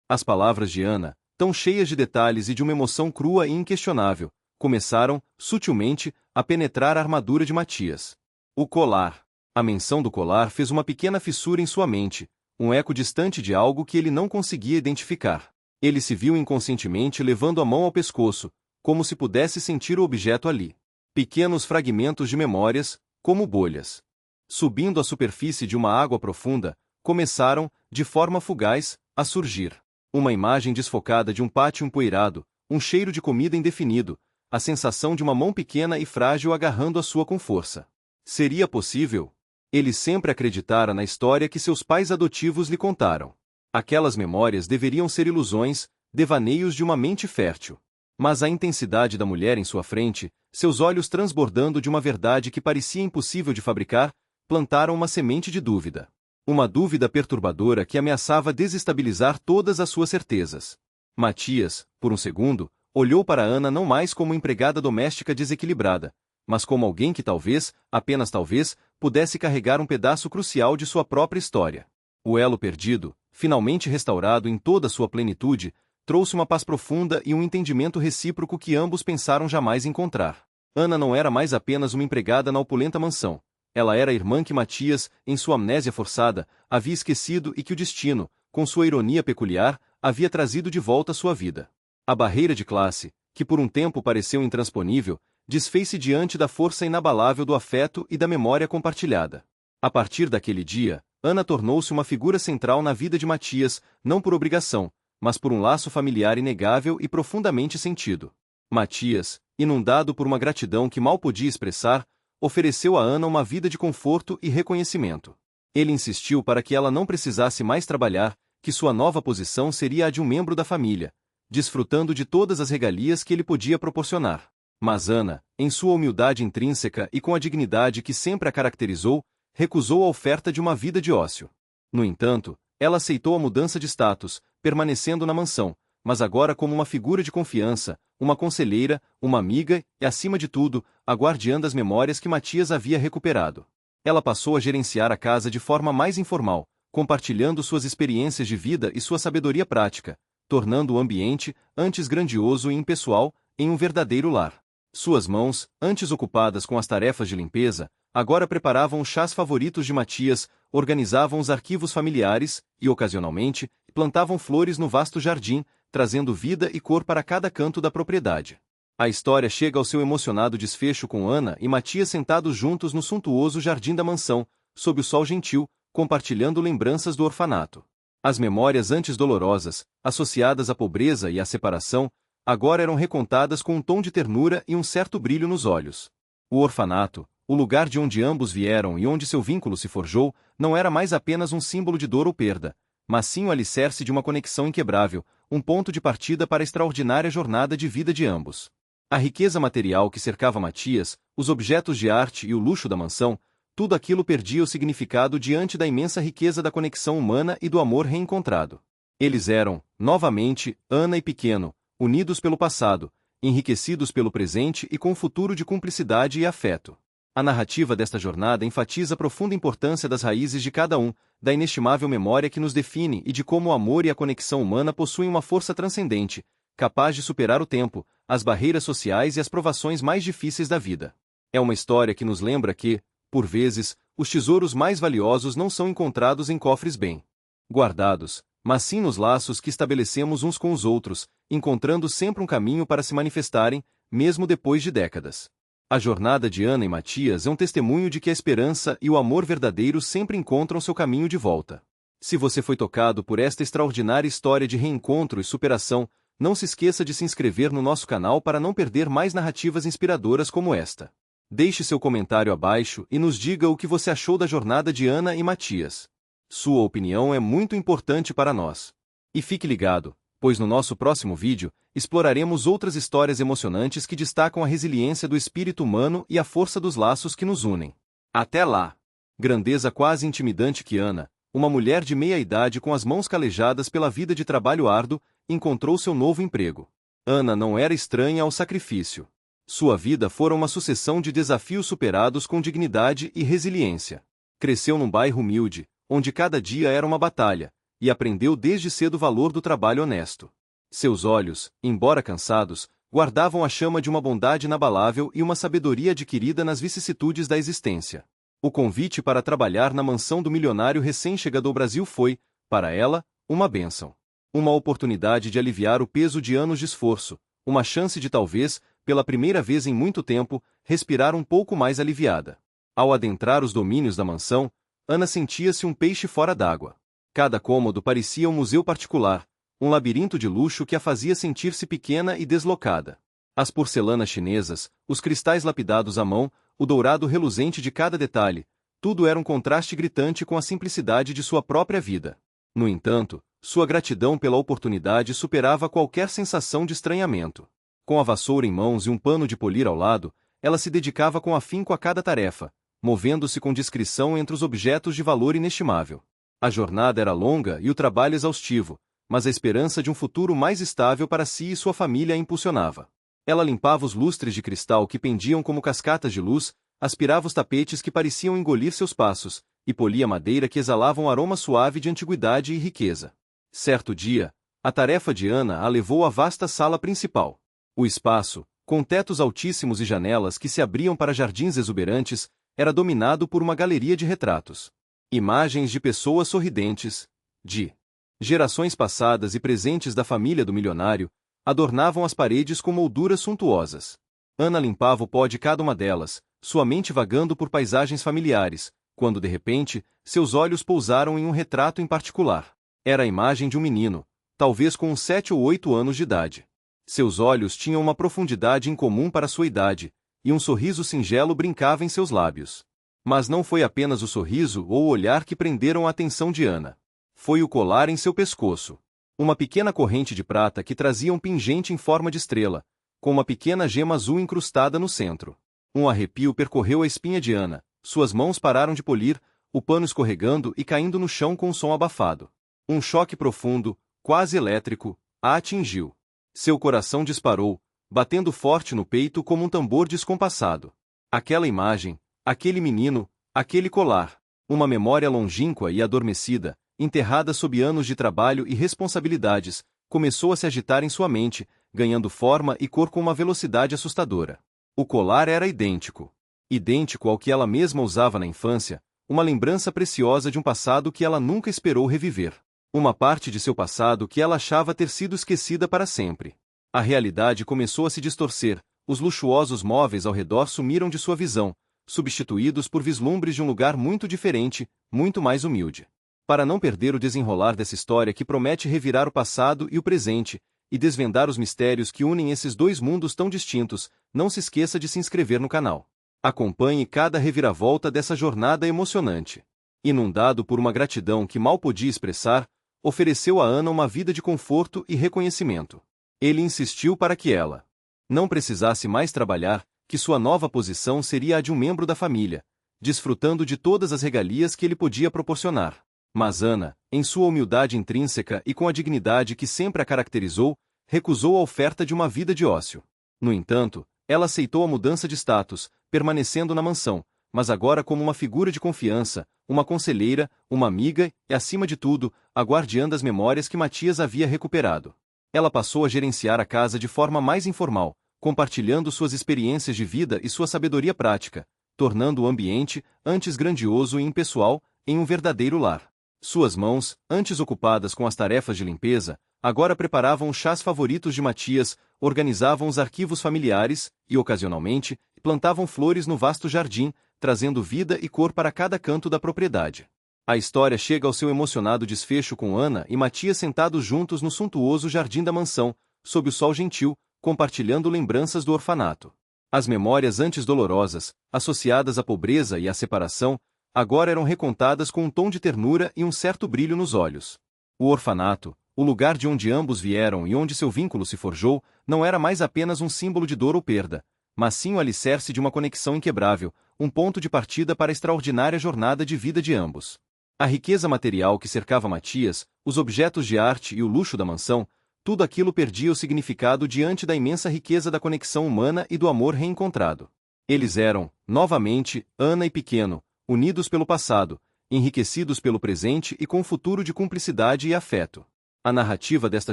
As palavras de Ana, tão cheias de detalhes e de uma emoção crua e inquestionável, começaram, sutilmente, a penetrar a armadura de Matias. O colar. A menção do colar fez uma pequena fissura em sua mente, um eco distante de algo que ele não conseguia identificar. Ele se viu inconscientemente levando a mão ao pescoço, como se pudesse sentir o objeto ali. Pequenos fragmentos de memórias, como bolhas. Subindo à superfície de uma água profunda, começaram, de forma fugaz, a surgir. Uma imagem desfocada de um pátio empoeirado, um cheiro de comida indefinido, a sensação de uma mão pequena e frágil agarrando a sua com força. Seria possível? Ele sempre acreditara na história que seus pais adotivos lhe contaram. Aquelas memórias deveriam ser ilusões, devaneios de uma mente fértil. Mas a intensidade da mulher em sua frente, seus olhos transbordando de uma verdade que parecia impossível de fabricar, plantaram uma semente de dúvida. Uma dúvida perturbadora que ameaçava desestabilizar todas as suas certezas. Matias, por um segundo, olhou para Ana não mais como empregada doméstica desequilibrada, mas como alguém que talvez, apenas talvez, pudesse carregar um pedaço crucial de sua própria história. O elo perdido, finalmente restaurado em toda sua plenitude, trouxe uma paz profunda e um entendimento recíproco que ambos pensaram jamais encontrar. Ana não era mais apenas uma empregada na opulenta mansão. Ela era a irmã que Matias, em sua amnésia forçada, havia esquecido e que o destino, com sua ironia peculiar, havia trazido de volta à sua vida. A barreira de classe, que por um tempo pareceu intransponível, desfez-se diante da força inabalável do afeto e da memória compartilhada. A partir daquele dia, Ana tornou-se uma figura central na vida de Matias, não por obrigação, mas por um laço familiar inegável e profundamente sentido. Matias, inundado por uma gratidão que mal podia expressar, ofereceu a Ana uma vida de conforto e reconhecimento. Ele insistiu para que ela não precisasse mais trabalhar, que sua nova posição seria a de um membro da família, desfrutando de todas as regalias que ele podia proporcionar. Mas Ana, em sua humildade intrínseca e com a dignidade que sempre a caracterizou, recusou a oferta de uma vida de ócio. No entanto, ela aceitou a mudança de status, permanecendo na mansão, mas agora como uma figura de confiança, uma conselheira, uma amiga e, acima de tudo, a guardiã das memórias que Matias havia recuperado. Ela passou a gerenciar a casa de forma mais informal, compartilhando suas experiências de vida e sua sabedoria prática, tornando o ambiente, antes grandioso e impessoal, em um verdadeiro lar. Suas mãos, antes ocupadas com as tarefas de limpeza, agora preparavam os chás favoritos de Matias, organizavam os arquivos familiares e, ocasionalmente, plantavam flores no vasto jardim, trazendo vida e cor para cada canto da propriedade. A história chega ao seu emocionado desfecho com Ana e Matias sentados juntos no suntuoso jardim da mansão, sob o sol gentil, compartilhando lembranças do orfanato. As memórias antes dolorosas, associadas à pobreza e à separação, agora eram recontadas com um tom de ternura e um certo brilho nos olhos. O orfanato, o lugar de onde ambos vieram e onde seu vínculo se forjou, não era mais apenas um símbolo de dor ou perda, mas sim o alicerce de uma conexão inquebrável, um ponto de partida para a extraordinária jornada de vida de ambos. A riqueza material que cercava Matias, os objetos de arte e o luxo da mansão, tudo aquilo perdia o significado diante da imensa riqueza da conexão humana e do amor reencontrado. Eles eram, novamente, Ana e Pequeno, unidos pelo passado, enriquecidos pelo presente e com um futuro de cumplicidade e afeto. A narrativa desta jornada enfatiza a profunda importância das raízes de cada um, da inestimável memória que nos define e de como o amor e a conexão humana possuem uma força transcendente, capaz de superar o tempo, as barreiras sociais e as provações mais difíceis da vida. É uma história que nos lembra que, por vezes, os tesouros mais valiosos não são encontrados em cofres bem guardados, mas sim nos laços que estabelecemos uns com os outros, encontrando sempre um caminho para se manifestarem, mesmo depois de décadas. A jornada de Ana e Matias é um testemunho de que a esperança e o amor verdadeiro sempre encontram seu caminho de volta. Se você foi tocado por esta extraordinária história de reencontro e superação, não se esqueça de se inscrever no nosso canal para não perder mais narrativas inspiradoras como esta. Deixe seu comentário abaixo e nos diga o que você achou da jornada de Ana e Matias. Sua opinião é muito importante para nós. E fique ligado, pois no nosso próximo vídeo, exploraremos outras histórias emocionantes que destacam a resiliência do espírito humano e a força dos laços que nos unem. Até lá! Grandeza quase intimidante que Ana, uma mulher de meia-idade com as mãos calejadas pela vida de trabalho árduo, encontrou seu novo emprego. Ana não era estranha ao sacrifício. Sua vida fora uma sucessão de desafios superados com dignidade e resiliência. Cresceu num bairro humilde, onde cada dia era uma batalha, e aprendeu desde cedo o valor do trabalho honesto. Seus olhos, embora cansados, guardavam a chama de uma bondade inabalável e uma sabedoria adquirida nas vicissitudes da existência. O convite para trabalhar na mansão do milionário recém-chegado ao Brasil foi, para ela, uma bênção. Uma oportunidade de aliviar o peso de anos de esforço, uma chance de talvez, pela primeira vez em muito tempo, respirar um pouco mais aliviada. Ao adentrar os domínios da mansão, Ana sentia-se um peixe fora d'água. Cada cômodo parecia um museu particular, um labirinto de luxo que a fazia sentir-se pequena e deslocada. As porcelanas chinesas, os cristais lapidados à mão, o dourado reluzente de cada detalhe, tudo era um contraste gritante com a simplicidade de sua própria vida. No entanto, sua gratidão pela oportunidade superava qualquer sensação de estranhamento. Com a vassoura em mãos e um pano de polir ao lado, ela se dedicava com afinco a cada tarefa, movendo-se com discrição entre os objetos de valor inestimável. A jornada era longa e o trabalho exaustivo, mas a esperança de um futuro mais estável para si e sua família a impulsionava. Ela limpava os lustres de cristal que pendiam como cascatas de luz, aspirava os tapetes que pareciam engolir seus passos, e polia a madeira que exalava um aroma suave de antiguidade e riqueza. Certo dia, a tarefa de Ana a levou à vasta sala principal. O espaço, com tetos altíssimos e janelas que se abriam para jardins exuberantes, era dominado por uma galeria de retratos. Imagens de pessoas sorridentes, de gerações passadas e presentes da família do milionário, adornavam as paredes com molduras suntuosas. Ana limpava o pó de cada uma delas, sua mente vagando por paisagens familiares, quando de repente, seus olhos pousaram em um retrato em particular. Era a imagem de um menino, talvez com uns 7 ou 8 anos de idade. Seus olhos tinham uma profundidade incomum para sua idade, e um sorriso singelo brincava em seus lábios. Mas não foi apenas o sorriso ou o olhar que prenderam a atenção de Ana. Foi o colar em seu pescoço. Uma pequena corrente de prata que trazia um pingente em forma de estrela, com uma pequena gema azul incrustada no centro. Um arrepio percorreu a espinha de Ana, suas mãos pararam de polir, o pano escorregando e caindo no chão com um som abafado. Um choque profundo, quase elétrico, a atingiu. Seu coração disparou, batendo forte no peito como um tambor descompassado. Aquela imagem, aquele menino, aquele colar, uma memória longínqua e adormecida, enterrada sob anos de trabalho e responsabilidades, começou a se agitar em sua mente, ganhando forma e cor com uma velocidade assustadora. O colar era idêntico. Idêntico ao que ela mesma usava na infância, uma lembrança preciosa de um passado que ela nunca esperou reviver. Uma parte de seu passado que ela achava ter sido esquecida para sempre. A realidade começou a se distorcer, os luxuosos móveis ao redor sumiram de sua visão, substituídos por vislumbres de um lugar muito diferente, muito mais humilde. Para não perder o desenrolar dessa história que promete revirar o passado e o presente, e desvendar os mistérios que unem esses dois mundos tão distintos, não se esqueça de se inscrever no canal. Acompanhe cada reviravolta dessa jornada emocionante. Inundado por uma gratidão que mal podia expressar, ofereceu a Ana uma vida de conforto e reconhecimento. Ele insistiu para que ela não precisasse mais trabalhar, que sua nova posição seria a de um membro da família, desfrutando de todas as regalias que ele podia proporcionar. Mas Ana, em sua humildade intrínseca e com a dignidade que sempre a caracterizou, recusou a oferta de uma vida de ócio. No entanto, ela aceitou a mudança de status, permanecendo na mansão, mas agora como uma figura de confiança, uma conselheira, uma amiga e, acima de tudo, a guardiã das memórias que Matias havia recuperado. Ela passou a gerenciar a casa de forma mais informal, compartilhando suas experiências de vida e sua sabedoria prática, tornando o ambiente, antes grandioso e impessoal, em um verdadeiro lar. Suas mãos, antes ocupadas com as tarefas de limpeza, agora preparavam os chás favoritos de Matias, organizavam os arquivos familiares e, ocasionalmente, plantavam flores no vasto jardim, trazendo vida e cor para cada canto da propriedade. A história chega ao seu emocionado desfecho com Ana e Matias sentados juntos no suntuoso jardim da mansão, sob o sol gentil, compartilhando lembranças do orfanato. As memórias antes dolorosas, associadas à pobreza e à separação, agora eram recontadas com um tom de ternura e um certo brilho nos olhos. O orfanato, o lugar de onde ambos vieram e onde seu vínculo se forjou, não era mais apenas um símbolo de dor ou perda, mas sim o alicerce de uma conexão inquebrável, um ponto de partida para a extraordinária jornada de vida de ambos. A riqueza material que cercava Matias, os objetos de arte e o luxo da mansão, tudo aquilo perdia o significado diante da imensa riqueza da conexão humana e do amor reencontrado. Eles eram, novamente, Ana e Pequeno, unidos pelo passado, enriquecidos pelo presente e com um futuro de cumplicidade e afeto. A narrativa desta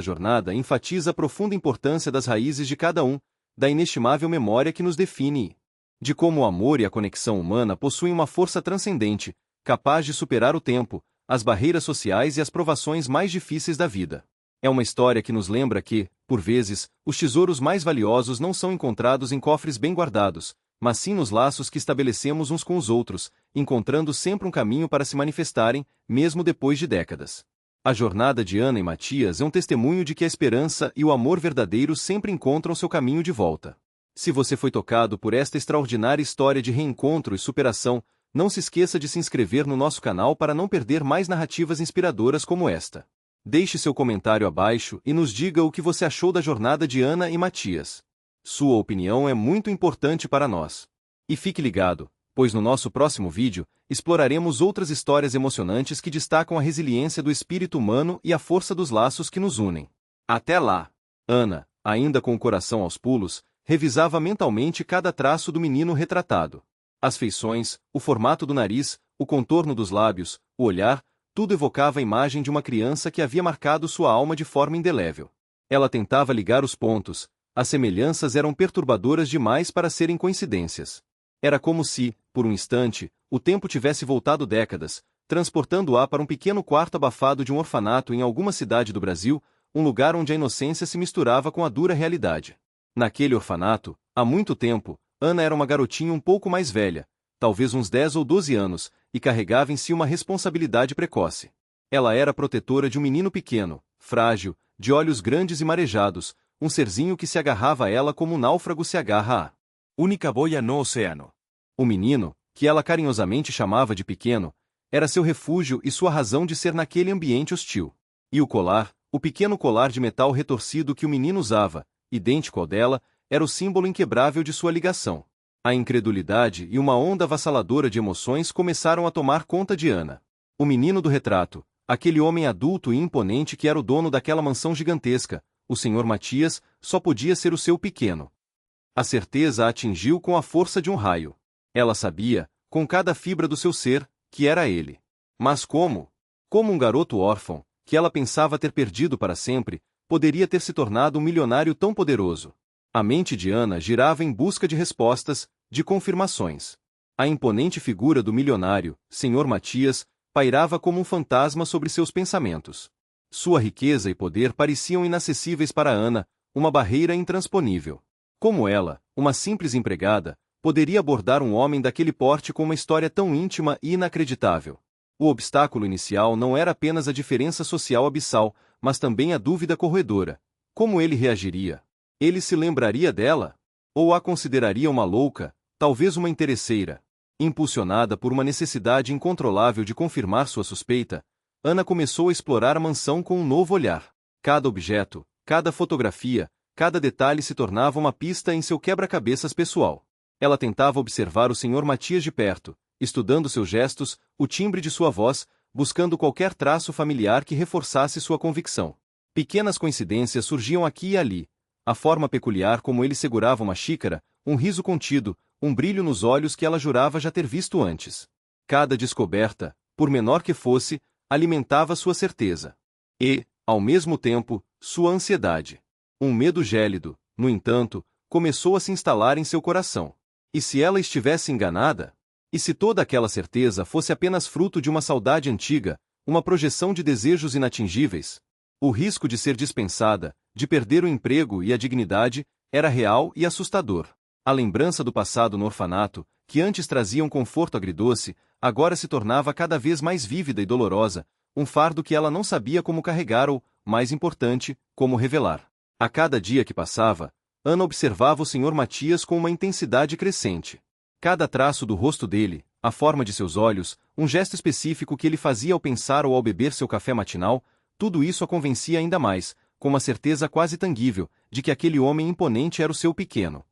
jornada enfatiza a profunda importância das raízes de cada um, da inestimável memória que nos define e de como o amor e a conexão humana possuem uma força transcendente, capaz de superar o tempo, as barreiras sociais e as provações mais difíceis da vida. É uma história que nos lembra que, por vezes, os tesouros mais valiosos não são encontrados em cofres bem guardados, mas sim nos laços que estabelecemos uns com os outros, encontrando sempre um caminho para se manifestarem, mesmo depois de décadas. A jornada de Ana e Matias é um testemunho de que a esperança e o amor verdadeiro sempre encontram seu caminho de volta. Se você foi tocado por esta extraordinária história de reencontro e superação, não se esqueça de se inscrever no nosso canal para não perder mais narrativas inspiradoras como esta. Deixe seu comentário abaixo e nos diga o que você achou da jornada de Ana e Matias. Sua opinião é muito importante para nós. E fique ligado, pois no nosso próximo vídeo, exploraremos outras histórias emocionantes que destacam a resiliência do espírito humano e a força dos laços que nos unem. Até lá! Ana, ainda com o coração aos pulos, revisava mentalmente cada traço do menino retratado. As feições, o formato do nariz, o contorno dos lábios, o olhar, tudo evocava a imagem de uma criança que havia marcado sua alma de forma indelével. Ela tentava ligar os pontos, as semelhanças eram perturbadoras demais para serem coincidências. Era como se, por um instante, o tempo tivesse voltado décadas, transportando-a para um pequeno quarto abafado de um orfanato em alguma cidade do Brasil, um lugar onde a inocência se misturava com a dura realidade. Naquele orfanato, há muito tempo, Ana era uma garotinha um pouco mais velha, talvez uns 10 ou 12 anos, e carregava em si uma responsabilidade precoce. Ela era protetora de um menino pequeno, frágil, de olhos grandes e marejados, um serzinho que se agarrava a ela como um náufrago se agarra à única boia no oceano. O menino, que ela carinhosamente chamava de Pequeno, era seu refúgio e sua razão de ser naquele ambiente hostil. E o colar, o pequeno colar de metal retorcido que o menino usava, idêntico ao dela, era o símbolo inquebrável de sua ligação. A incredulidade e uma onda avassaladora de emoções começaram a tomar conta de Ana. O menino do retrato, aquele homem adulto e imponente que era o dono daquela mansão gigantesca, o Sr. Matias, só podia ser o seu Pequeno. A certeza a atingiu com a força de um raio. Ela sabia, com cada fibra do seu ser, que era ele. Mas como? Como um garoto órfão, que ela pensava ter perdido para sempre, poderia ter se tornado um milionário tão poderoso? A mente de Ana girava em busca de respostas, de confirmações. A imponente figura do milionário, Sr. Matias, pairava como um fantasma sobre seus pensamentos. Sua riqueza e poder pareciam inacessíveis para Ana, uma barreira intransponível. Como ela, uma simples empregada, poderia abordar um homem daquele porte com uma história tão íntima e inacreditável? O obstáculo inicial não era apenas a diferença social abissal, mas também a dúvida corroedora. Como ele reagiria? Ele se lembraria dela? Ou a consideraria uma louca, talvez uma interesseira? Impulsionada por uma necessidade incontrolável de confirmar sua suspeita, Ana começou a explorar a mansão com um novo olhar. Cada objeto, cada fotografia, cada detalhe se tornava uma pista em seu quebra-cabeças pessoal. Ela tentava observar o Sr. Matias de perto, estudando seus gestos, o timbre de sua voz, buscando qualquer traço familiar que reforçasse sua convicção. Pequenas coincidências surgiam aqui e ali, a forma peculiar como ele segurava uma xícara, um riso contido, um brilho nos olhos que ela jurava já ter visto antes. Cada descoberta, por menor que fosse, alimentava sua certeza. E, ao mesmo tempo, sua ansiedade. Um medo gélido, no entanto, começou a se instalar em seu coração. E se ela estivesse enganada? E se toda aquela certeza fosse apenas fruto de uma saudade antiga, uma projeção de desejos inatingíveis? O risco de ser dispensada, de perder o emprego e a dignidade, era real e assustador. A lembrança do passado no orfanato, que antes trazia um conforto agridoce, agora se tornava cada vez mais vívida e dolorosa, um fardo que ela não sabia como carregar ou, mais importante, como revelar. A cada dia que passava, Ana observava o Sr. Matias com uma intensidade crescente. Cada traço do rosto dele, a forma de seus olhos, um gesto específico que ele fazia ao pensar ou ao beber seu café matinal, tudo isso a convencia ainda mais, com uma certeza quase tangível, de que aquele homem imponente era o seu pequeno.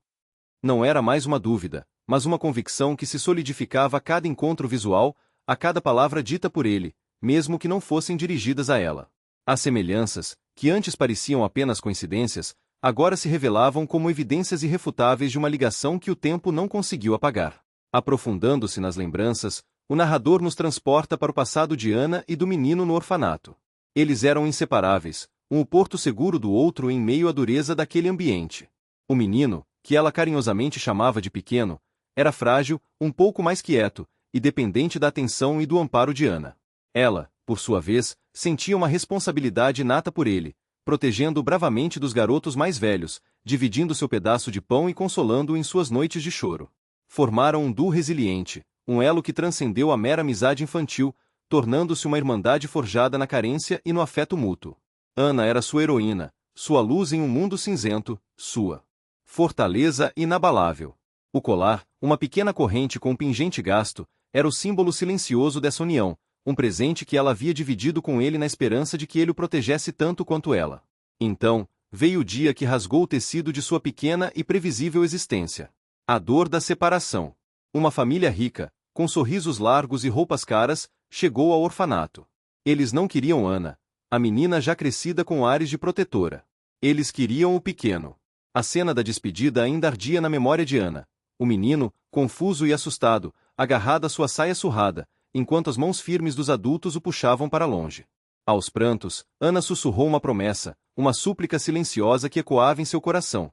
Não era mais uma dúvida, mas uma convicção que se solidificava a cada encontro visual, a cada palavra dita por ele, mesmo que não fossem dirigidas a ela. As semelhanças, que antes pareciam apenas coincidências, agora se revelavam como evidências irrefutáveis de uma ligação que o tempo não conseguiu apagar. Aprofundando-se nas lembranças, o narrador nos transporta para o passado de Ana e do menino no orfanato. Eles eram inseparáveis, um o porto seguro do outro em meio à dureza daquele ambiente. O menino, que ela carinhosamente chamava de pequeno, era frágil, um pouco mais quieto, e dependente da atenção e do amparo de Ana. Ela, por sua vez, sentia uma responsabilidade inata por ele, protegendo-o bravamente dos garotos mais velhos, dividindo seu pedaço de pão e consolando-o em suas noites de choro. Formaram um duo resiliente, um elo que transcendeu a mera amizade infantil, tornando-se uma irmandade forjada na carência e no afeto mútuo. Ana era sua heroína, sua luz em um mundo cinzento, sua fortaleza inabalável. O colar, uma pequena corrente com pingente gasto, era o símbolo silencioso dessa união, um presente que ela havia dividido com ele na esperança de que ele o protegesse tanto quanto ela. Então, veio o dia que rasgou o tecido de sua pequena e previsível existência. A dor da separação. Uma família rica, com sorrisos largos e roupas caras, chegou ao orfanato. Eles não queriam Ana, a menina já crescida com ares de protetora. Eles queriam o pequeno. A cena da despedida ainda ardia na memória de Ana. O menino, confuso e assustado, agarrado à sua saia surrada, enquanto as mãos firmes dos adultos o puxavam para longe. Aos prantos, Ana sussurrou uma promessa, uma súplica silenciosa que ecoava em seu coração.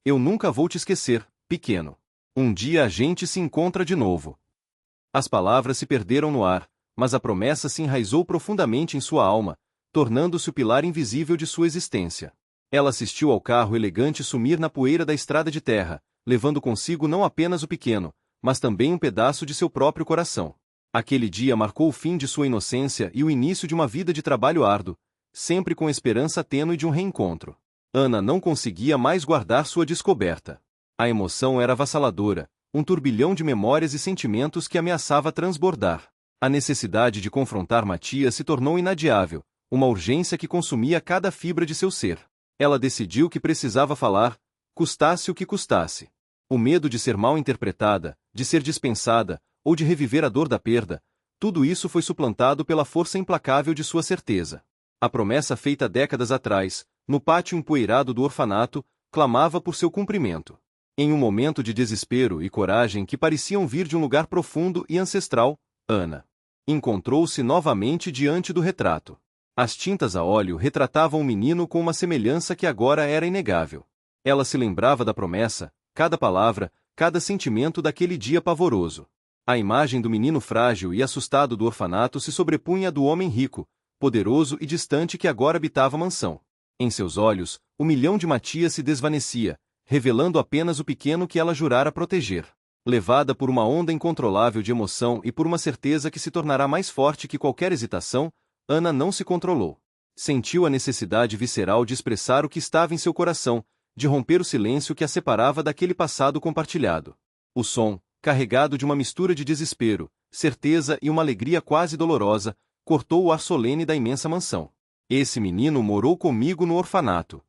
Eu nunca vou te esquecer, pequeno. Um dia a gente se encontra de novo. As palavras se perderam no ar, mas a promessa se enraizou profundamente em sua alma, tornando-se o pilar invisível de sua existência. Ela assistiu ao carro elegante sumir na poeira da estrada de terra, levando consigo não apenas o pequeno, mas também um pedaço de seu próprio coração. Aquele dia marcou o fim de sua inocência e o início de uma vida de trabalho árduo, sempre com esperança tênue de um reencontro. Ana não conseguia mais guardar sua descoberta. A emoção era avassaladora, um turbilhão de memórias e sentimentos que ameaçava transbordar. A necessidade de confrontar Matias se tornou inadiável, uma urgência que consumia cada fibra de seu ser. Ela decidiu que precisava falar, custasse o que custasse. O medo de ser mal interpretada, de ser dispensada, ou de reviver a dor da perda, tudo isso foi suplantado pela força implacável de sua certeza. A promessa feita décadas atrás, no pátio empoeirado do orfanato, clamava por seu cumprimento. Em um momento de desespero e coragem que pareciam vir de um lugar profundo e ancestral, Ana encontrou-se novamente diante do retrato. As tintas a óleo retratavam o menino com uma semelhança que agora era inegável. Ela se lembrava da promessa, cada palavra, cada sentimento daquele dia pavoroso. A imagem do menino frágil e assustado do orfanato se sobrepunha à do homem rico, poderoso e distante que agora habitava a mansão. Em seus olhos, o milhão de Matias se desvanecia, revelando apenas o pequeno que ela jurara proteger. Levada por uma onda incontrolável de emoção e por uma certeza que se tornará mais forte que qualquer hesitação, Ana não se controlou. Sentiu a necessidade visceral de expressar o que estava em seu coração, de romper o silêncio que a separava daquele passado compartilhado. O som, carregado de uma mistura de desespero, certeza e uma alegria quase dolorosa, cortou o ar solene da imensa mansão. Esse menino morou comigo no orfanato.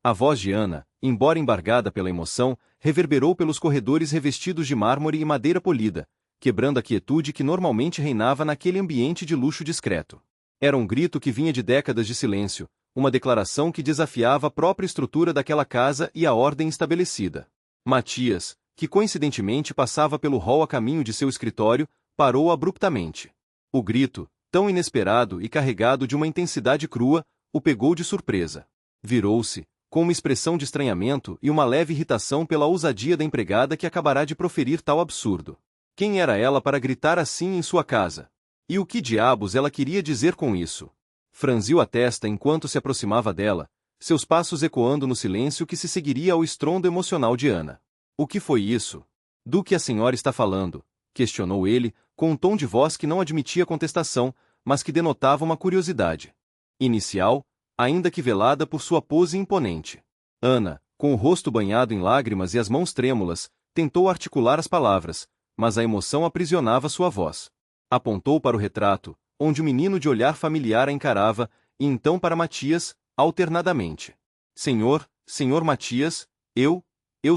A voz de Ana, embora embargada pela emoção, reverberou pelos corredores revestidos de mármore e madeira polida, quebrando a quietude que normalmente reinava naquele ambiente de luxo discreto. Era um grito que vinha de décadas de silêncio, uma declaração que desafiava a própria estrutura daquela casa e a ordem estabelecida. Matias, que coincidentemente passava pelo hall a caminho de seu escritório, parou abruptamente. O grito, tão inesperado e carregado de uma intensidade crua, o pegou de surpresa. Virou-se, com uma expressão de estranhamento e uma leve irritação pela ousadia da empregada que acabará de proferir tal absurdo. Quem era ela para gritar assim em sua casa? E o que diabos ela queria dizer com isso? Franziu a testa enquanto se aproximava dela, seus passos ecoando no silêncio que se seguiria ao estrondo emocional de Ana. O que foi isso? Do que a senhora está falando? Questionou ele, com um tom de voz que não admitia contestação, mas que denotava uma curiosidade inicial, ainda que velada por sua pose imponente. Ana, com o rosto banhado em lágrimas e as mãos trêmulas, tentou articular as palavras, mas a emoção aprisionava sua voz. Apontou para o retrato, onde o menino de olhar familiar a encarava, e então para Matias, alternadamente. Senhor Matias, eu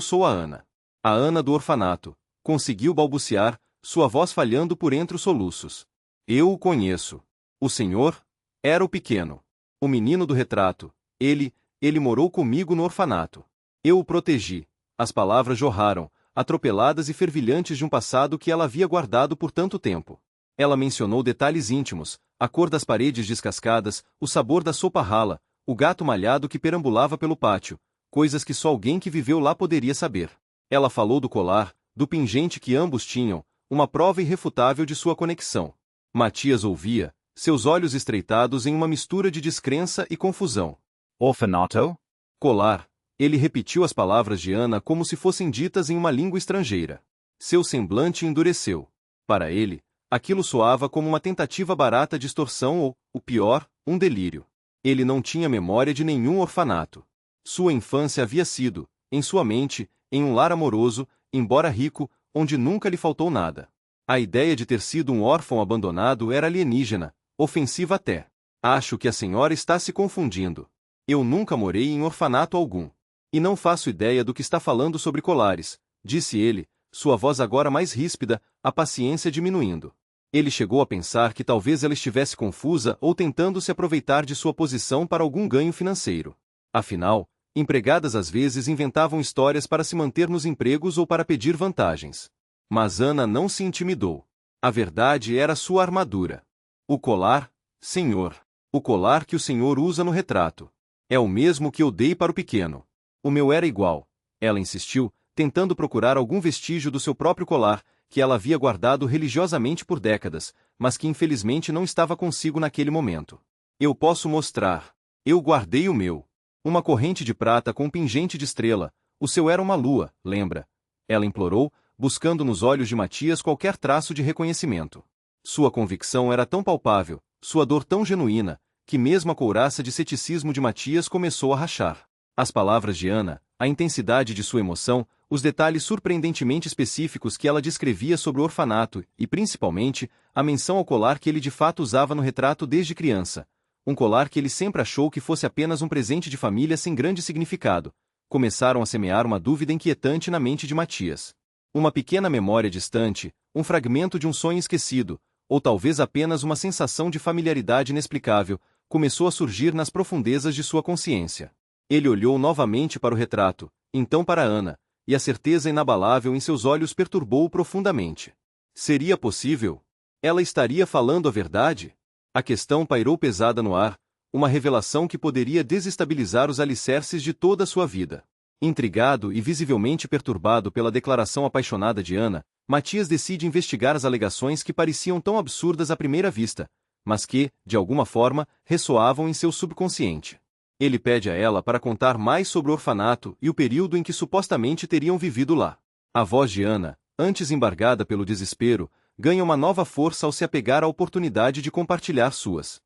sou a Ana. A Ana do orfanato, conseguiu balbuciar, sua voz falhando por entre os soluços. Eu o conheço. O senhor? Era o pequeno. O menino do retrato. Ele morou comigo no orfanato. Eu o protegi. As palavras jorraram, atropeladas e fervilhantes de um passado que ela havia guardado por tanto tempo. Ela mencionou detalhes íntimos, a cor das paredes descascadas, o sabor da sopa rala, o gato malhado que perambulava pelo pátio, coisas que só alguém que viveu lá poderia saber. Ela falou do colar, do pingente que ambos tinham, uma prova irrefutável de sua conexão. Matias ouvia, seus olhos estreitados em uma mistura de descrença e confusão. Orfanato? Colar. Ele repetiu as palavras de Ana como se fossem ditas em uma língua estrangeira. Seu semblante endureceu. Para ele, aquilo soava como uma tentativa barata de extorsão ou, o pior, um delírio. Ele não tinha memória de nenhum orfanato. Sua infância havia sido, em sua mente, em um lar amoroso, embora rico, onde nunca lhe faltou nada. A ideia de ter sido um órfão abandonado era alienígena, ofensiva até. Acho que a senhora está se confundindo. Eu nunca morei em orfanato algum. E não faço ideia do que está falando sobre colares, disse ele, sua voz agora mais ríspida, a paciência diminuindo. Ele chegou a pensar que talvez ela estivesse confusa ou tentando se aproveitar de sua posição para algum ganho financeiro. Afinal, empregadas às vezes inventavam histórias para se manter nos empregos ou para pedir vantagens. Mas Ana não se intimidou. A verdade era sua armadura. O colar, senhor. O colar que o senhor usa no retrato. É o mesmo que eu dei para o pequeno. O meu era igual. Ela insistiu, tentando procurar algum vestígio do seu próprio colar, que ela havia guardado religiosamente por décadas, mas que infelizmente não estava consigo naquele momento. Eu posso mostrar. Eu guardei o meu. Uma corrente de prata com um pingente de estrela. O seu era uma lua, lembra? Ela implorou, buscando nos olhos de Matias qualquer traço de reconhecimento. Sua convicção era tão palpável, sua dor tão genuína, que mesmo a couraça de ceticismo de Matias começou a rachar. As palavras de Ana, a intensidade de sua emoção, os detalhes surpreendentemente específicos que ela descrevia sobre o orfanato e, principalmente, a menção ao colar que ele de fato usava no retrato desde criança, um colar que ele sempre achou que fosse apenas um presente de família sem grande significado, começaram a semear uma dúvida inquietante na mente de Matias. Uma pequena memória distante, um fragmento de um sonho esquecido, ou talvez apenas uma sensação de familiaridade inexplicável, começou a surgir nas profundezas de sua consciência. Ele olhou novamente para o retrato, então para Ana, e a certeza inabalável em seus olhos perturbou-o profundamente. Seria possível? Ela estaria falando a verdade? A questão pairou pesada no ar, uma revelação que poderia desestabilizar os alicerces de toda a sua vida. Intrigado e visivelmente perturbado pela declaração apaixonada de Ana, Matias decide investigar as alegações que pareciam tão absurdas à primeira vista, mas que, de alguma forma, ressoavam em seu subconsciente. Ele pede a ela para contar mais sobre o orfanato e o período em que supostamente teriam vivido lá. A voz de Ana, antes embargada pelo desespero, ganha uma nova força ao se apegar à oportunidade de compartilhar suas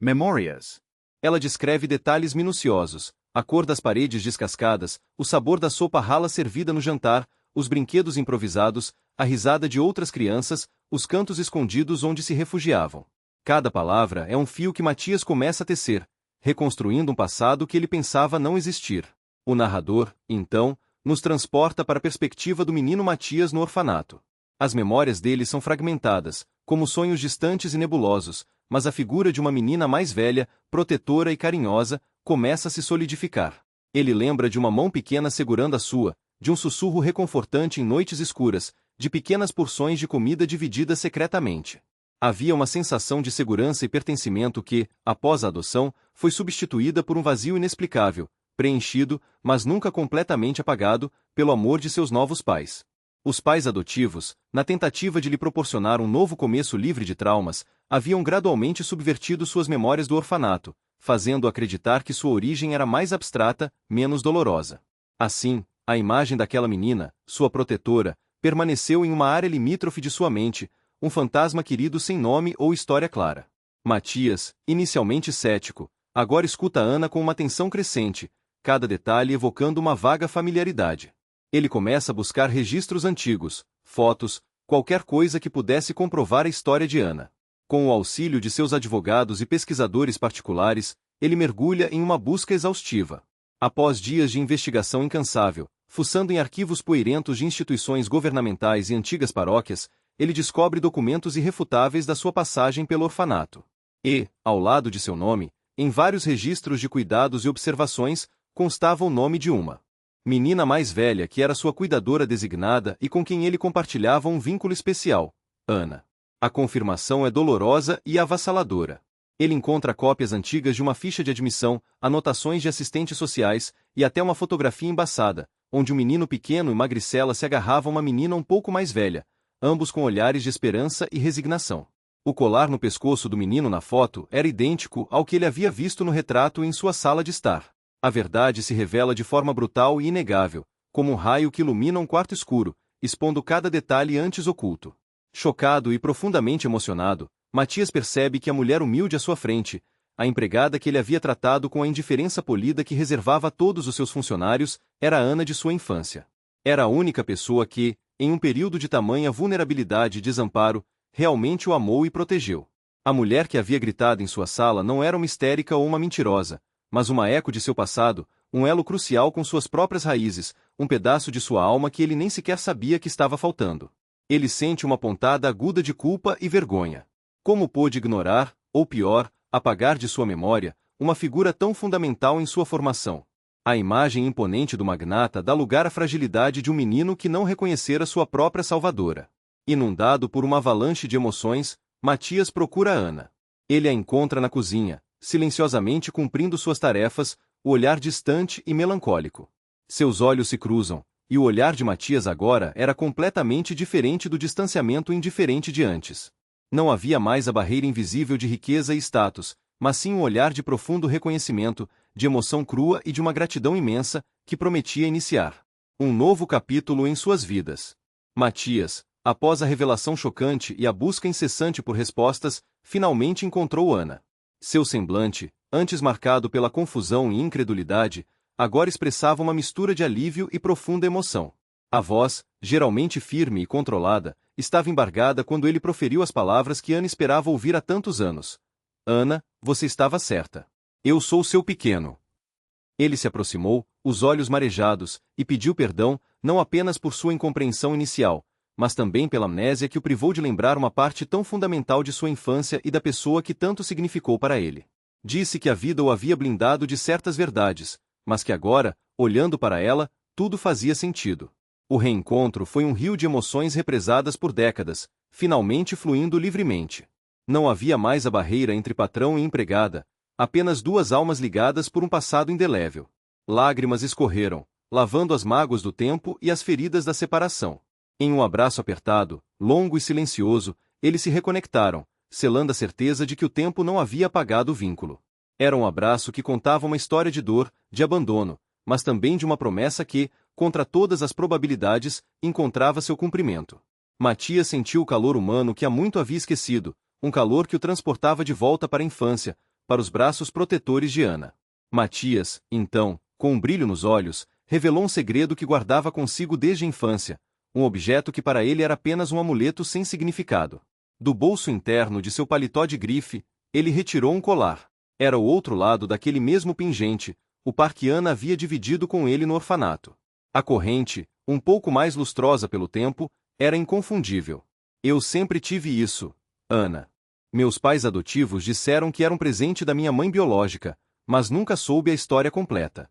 memórias. Ela descreve detalhes minuciosos, a cor das paredes descascadas, o sabor da sopa rala servida no jantar, os brinquedos improvisados, a risada de outras crianças, os cantos escondidos onde se refugiavam. Cada palavra é um fio que Matias começa a tecer, reconstruindo um passado que ele pensava não existir. O narrador, então, nos transporta para a perspectiva do menino Matias no orfanato. As memórias dele são fragmentadas, como sonhos distantes e nebulosos, mas a figura de uma menina mais velha, protetora e carinhosa, começa a se solidificar. Ele lembra de uma mão pequena segurando a sua, de um sussurro reconfortante em noites escuras, de pequenas porções de comida divididas secretamente. Havia uma sensação de segurança e pertencimento que, após a adoção, foi substituída por um vazio inexplicável, preenchido, mas nunca completamente apagado, pelo amor de seus novos pais. Os pais adotivos, na tentativa de lhe proporcionar um novo começo livre de traumas, haviam gradualmente subvertido suas memórias do orfanato, fazendo-o acreditar que sua origem era mais abstrata, menos dolorosa. Assim, a imagem daquela menina, sua protetora, permaneceu em uma área limítrofe de sua mente, um fantasma querido sem nome ou história clara. Matias, inicialmente cético, agora escuta Ana com uma atenção crescente, cada detalhe evocando uma vaga familiaridade. Ele começa a buscar registros antigos, fotos, qualquer coisa que pudesse comprovar a história de Ana. Com o auxílio de seus advogados e pesquisadores particulares, ele mergulha em uma busca exaustiva. Após dias de investigação incansável, fuçando em arquivos poeirentos de instituições governamentais e antigas paróquias, ele descobre documentos irrefutáveis da sua passagem pelo orfanato. E, ao lado de seu nome, em vários registros de cuidados e observações, constava o nome de uma menina mais velha que era sua cuidadora designada e com quem ele compartilhava um vínculo especial, Ana. A confirmação é dolorosa e avassaladora. Ele encontra cópias antigas de uma ficha de admissão, anotações de assistentes sociais e até uma fotografia embaçada, onde um menino pequeno e magricela se agarrava a uma menina um pouco mais velha, ambos com olhares de esperança e resignação. O colar no pescoço do menino na foto era idêntico ao que ele havia visto no retrato em sua sala de estar. A verdade se revela de forma brutal e inegável, como um raio que ilumina um quarto escuro, expondo cada detalhe antes oculto. Chocado e profundamente emocionado, Matias percebe que a mulher humilde à sua frente, a empregada que ele havia tratado com a indiferença polida que reservava a todos os seus funcionários, era a Ana de sua infância. Era a única pessoa que, em um período de tamanha vulnerabilidade e desamparo, realmente o amou e protegeu. A mulher que havia gritado em sua sala não era uma histérica ou uma mentirosa, mas uma eco de seu passado, um elo crucial com suas próprias raízes, um pedaço de sua alma que ele nem sequer sabia que estava faltando. Ele sente uma pontada aguda de culpa e vergonha. Como pôde ignorar, ou pior, apagar de sua memória, uma figura tão fundamental em sua formação? A imagem imponente do magnata dá lugar à fragilidade de um menino que não reconhecera sua própria salvadora. Inundado por uma avalanche de emoções, Matias procura Ana. Ele a encontra na cozinha, silenciosamente cumprindo suas tarefas, o olhar distante e melancólico. Seus olhos se cruzam, e o olhar de Matias agora era completamente diferente do distanciamento indiferente de antes. Não havia mais a barreira invisível de riqueza e status, mas sim um olhar de profundo reconhecimento, de emoção crua e de uma gratidão imensa, que prometia iniciar um novo capítulo em suas vidas. Matias, após a revelação chocante e a busca incessante por respostas, finalmente encontrou Ana. Seu semblante, antes marcado pela confusão e incredulidade, agora expressava uma mistura de alívio e profunda emoção. A voz, geralmente firme e controlada, estava embargada quando ele proferiu as palavras que Ana esperava ouvir há tantos anos. Ana, você estava certa. Eu sou seu pequeno. Ele se aproximou, os olhos marejados, e pediu perdão, não apenas por sua incompreensão inicial, mas também pela amnésia que o privou de lembrar uma parte tão fundamental de sua infância e da pessoa que tanto significou para ele. Disse que a vida o havia blindado de certas verdades, mas que agora, olhando para ela, tudo fazia sentido. O reencontro foi um rio de emoções represadas por décadas, finalmente fluindo livremente. Não havia mais a barreira entre patrão e empregada, apenas duas almas ligadas por um passado indelével. Lágrimas escorreram, lavando as mágoas do tempo e as feridas da separação. Em um abraço apertado, longo e silencioso, eles se reconectaram, selando a certeza de que o tempo não havia apagado o vínculo. Era um abraço que contava uma história de dor, de abandono, mas também de uma promessa que, contra todas as probabilidades, encontrava seu cumprimento. Matias sentiu o calor humano que há muito havia esquecido, um calor que o transportava de volta para a infância, para os braços protetores de Ana. Matias, então, com um brilho nos olhos, revelou um segredo que guardava consigo desde a infância, um objeto que para ele era apenas um amuleto sem significado. Do bolso interno de seu paletó de grife, ele retirou um colar. Era o outro lado daquele mesmo pingente, o par que Ana havia dividido com ele no orfanato. A corrente, um pouco mais lustrosa pelo tempo, era inconfundível. Eu sempre tive isso, Ana. Meus pais adotivos disseram que era um presente da minha mãe biológica, mas nunca soube a história completa.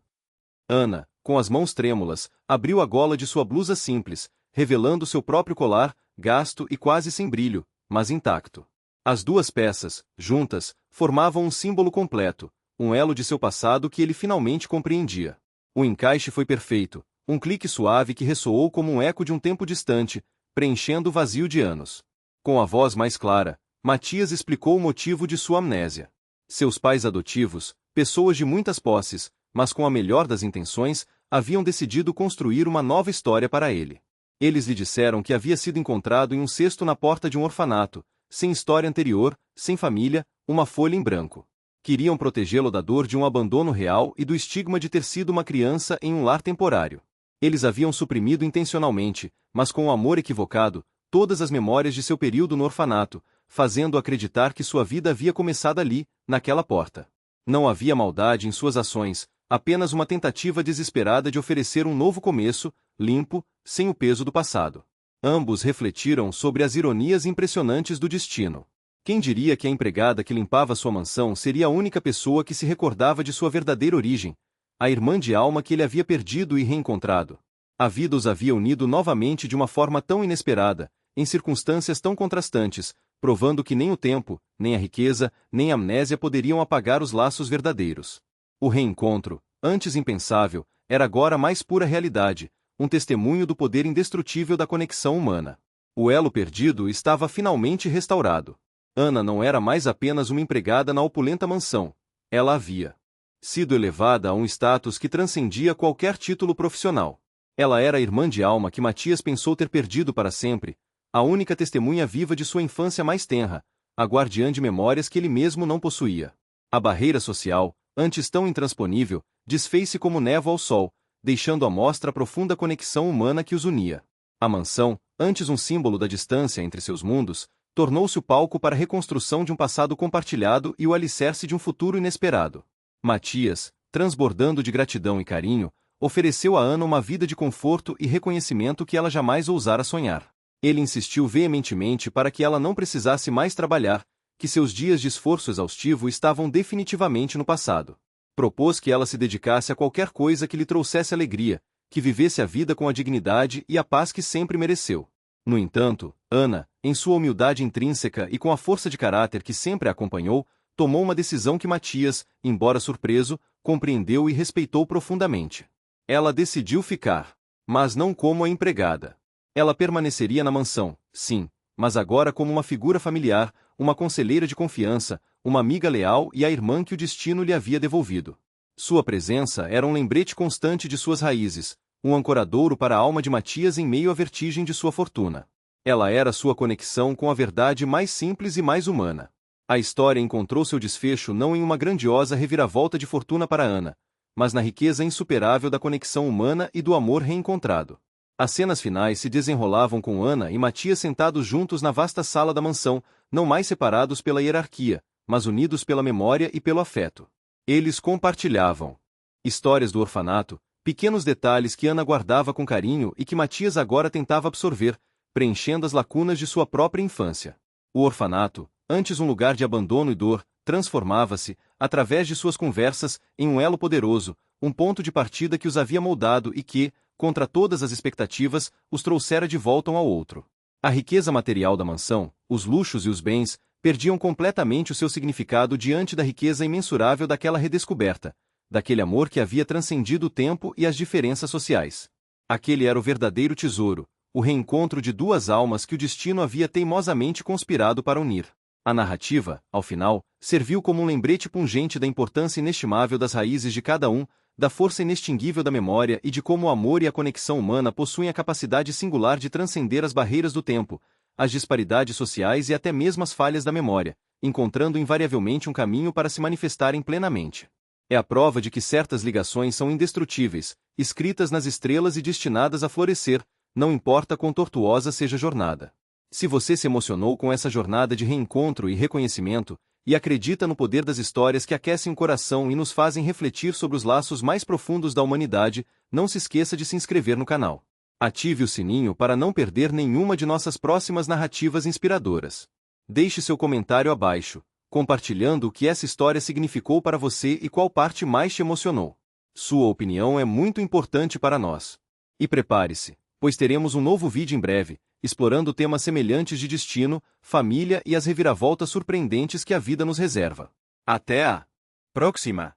Ana, com as mãos trêmulas, abriu a gola de sua blusa simples, revelando seu próprio colar, gasto e quase sem brilho, mas intacto. As duas peças, juntas, formavam um símbolo completo, um elo de seu passado que ele finalmente compreendia. O encaixe foi perfeito, um clique suave que ressoou como um eco de um tempo distante, preenchendo o vazio de anos. Com a voz mais clara, Matias explicou o motivo de sua amnésia. Seus pais adotivos, pessoas de muitas posses, mas com a melhor das intenções, haviam decidido construir uma nova história para ele. Eles lhe disseram que havia sido encontrado em um cesto na porta de um orfanato, sem história anterior, sem família, uma folha em branco. Queriam protegê-lo da dor de um abandono real e do estigma de ter sido uma criança em um lar temporário. Eles haviam suprimido intencionalmente, mas com o amor equivocado, todas as memórias de seu período no orfanato, fazendo acreditar que sua vida havia começado ali, naquela porta. Não havia maldade em suas ações, apenas uma tentativa desesperada de oferecer um novo começo, limpo, sem o peso do passado. Ambos refletiram sobre as ironias impressionantes do destino. Quem diria que a empregada que limpava sua mansão seria a única pessoa que se recordava de sua verdadeira origem, a irmã de alma que ele havia perdido e reencontrado. A vida os havia unido novamente de uma forma tão inesperada, em circunstâncias tão contrastantes, provando que nem o tempo, nem a riqueza, nem a amnésia poderiam apagar os laços verdadeiros. O reencontro, antes impensável, era agora mais pura realidade, um testemunho do poder indestrutível da conexão humana. O elo perdido estava finalmente restaurado. Ana não era mais apenas uma empregada na opulenta mansão. Ela havia sido elevada a um status que transcendia qualquer título profissional. Ela era a irmã de alma que Matias pensou ter perdido para sempre, a única testemunha viva de sua infância mais tenra, a guardiã de memórias que ele mesmo não possuía. A barreira social, antes tão intransponível, desfez-se como névoa ao sol, deixando à mostra a profunda conexão humana que os unia. A mansão, antes um símbolo da distância entre seus mundos, tornou-se o palco para a reconstrução de um passado compartilhado e o alicerce de um futuro inesperado. Matias, transbordando de gratidão e carinho, ofereceu a Ana uma vida de conforto e reconhecimento que ela jamais ousara sonhar. Ele insistiu veementemente para que ela não precisasse mais trabalhar, que seus dias de esforço exaustivo estavam definitivamente no passado. Propôs que ela se dedicasse a qualquer coisa que lhe trouxesse alegria, que vivesse a vida com a dignidade e a paz que sempre mereceu. No entanto, Ana, em sua humildade intrínseca e com a força de caráter que sempre a acompanhou, tomou uma decisão que Matias, embora surpreso, compreendeu e respeitou profundamente. Ela decidiu ficar, mas não como a empregada. Ela permaneceria na mansão, sim, mas agora como uma figura familiar, uma conselheira de confiança, uma amiga leal e a irmã que o destino lhe havia devolvido. Sua presença era um lembrete constante de suas raízes, um ancoradouro para a alma de Matias em meio à vertigem de sua fortuna. Ela era sua conexão com a verdade mais simples e mais humana. A história encontrou seu desfecho não em uma grandiosa reviravolta de fortuna para Ana, mas na riqueza insuperável da conexão humana e do amor reencontrado. As cenas finais se desenrolavam com Ana e Matias sentados juntos na vasta sala da mansão, não mais separados pela hierarquia, mas unidos pela memória e pelo afeto. Eles compartilhavam histórias do orfanato, pequenos detalhes que Ana guardava com carinho e que Matias agora tentava absorver, preenchendo as lacunas de sua própria infância. O orfanato, antes um lugar de abandono e dor, transformava-se, através de suas conversas, em um elo poderoso, um ponto de partida que os havia moldado e que, contra todas as expectativas, os trouxera de volta um ao outro. A riqueza material da mansão, os luxos e os bens, perdiam completamente o seu significado diante da riqueza imensurável daquela redescoberta, daquele amor que havia transcendido o tempo e as diferenças sociais. Aquele era o verdadeiro tesouro, o reencontro de duas almas que o destino havia teimosamente conspirado para unir. A narrativa, ao final, serviu como um lembrete pungente da importância inestimável das raízes de cada um, da força inextinguível da memória e de como o amor e a conexão humana possuem a capacidade singular de transcender as barreiras do tempo, as disparidades sociais e até mesmo as falhas da memória, encontrando invariavelmente um caminho para se manifestarem plenamente. É a prova de que certas ligações são indestrutíveis, escritas nas estrelas e destinadas a florescer, não importa quão tortuosa seja a jornada. Se você se emocionou com essa jornada de reencontro e reconhecimento, e acredita no poder das histórias que aquecem o coração e nos fazem refletir sobre os laços mais profundos da humanidade, não se esqueça de se inscrever no canal. Ative o sininho para não perder nenhuma de nossas próximas narrativas inspiradoras. Deixe seu comentário abaixo, compartilhando o que essa história significou para você e qual parte mais te emocionou. Sua opinião é muito importante para nós. E prepare-se, pois teremos um novo vídeo em breve, explorando temas semelhantes de destino, família e as reviravoltas surpreendentes que a vida nos reserva. Até a próxima!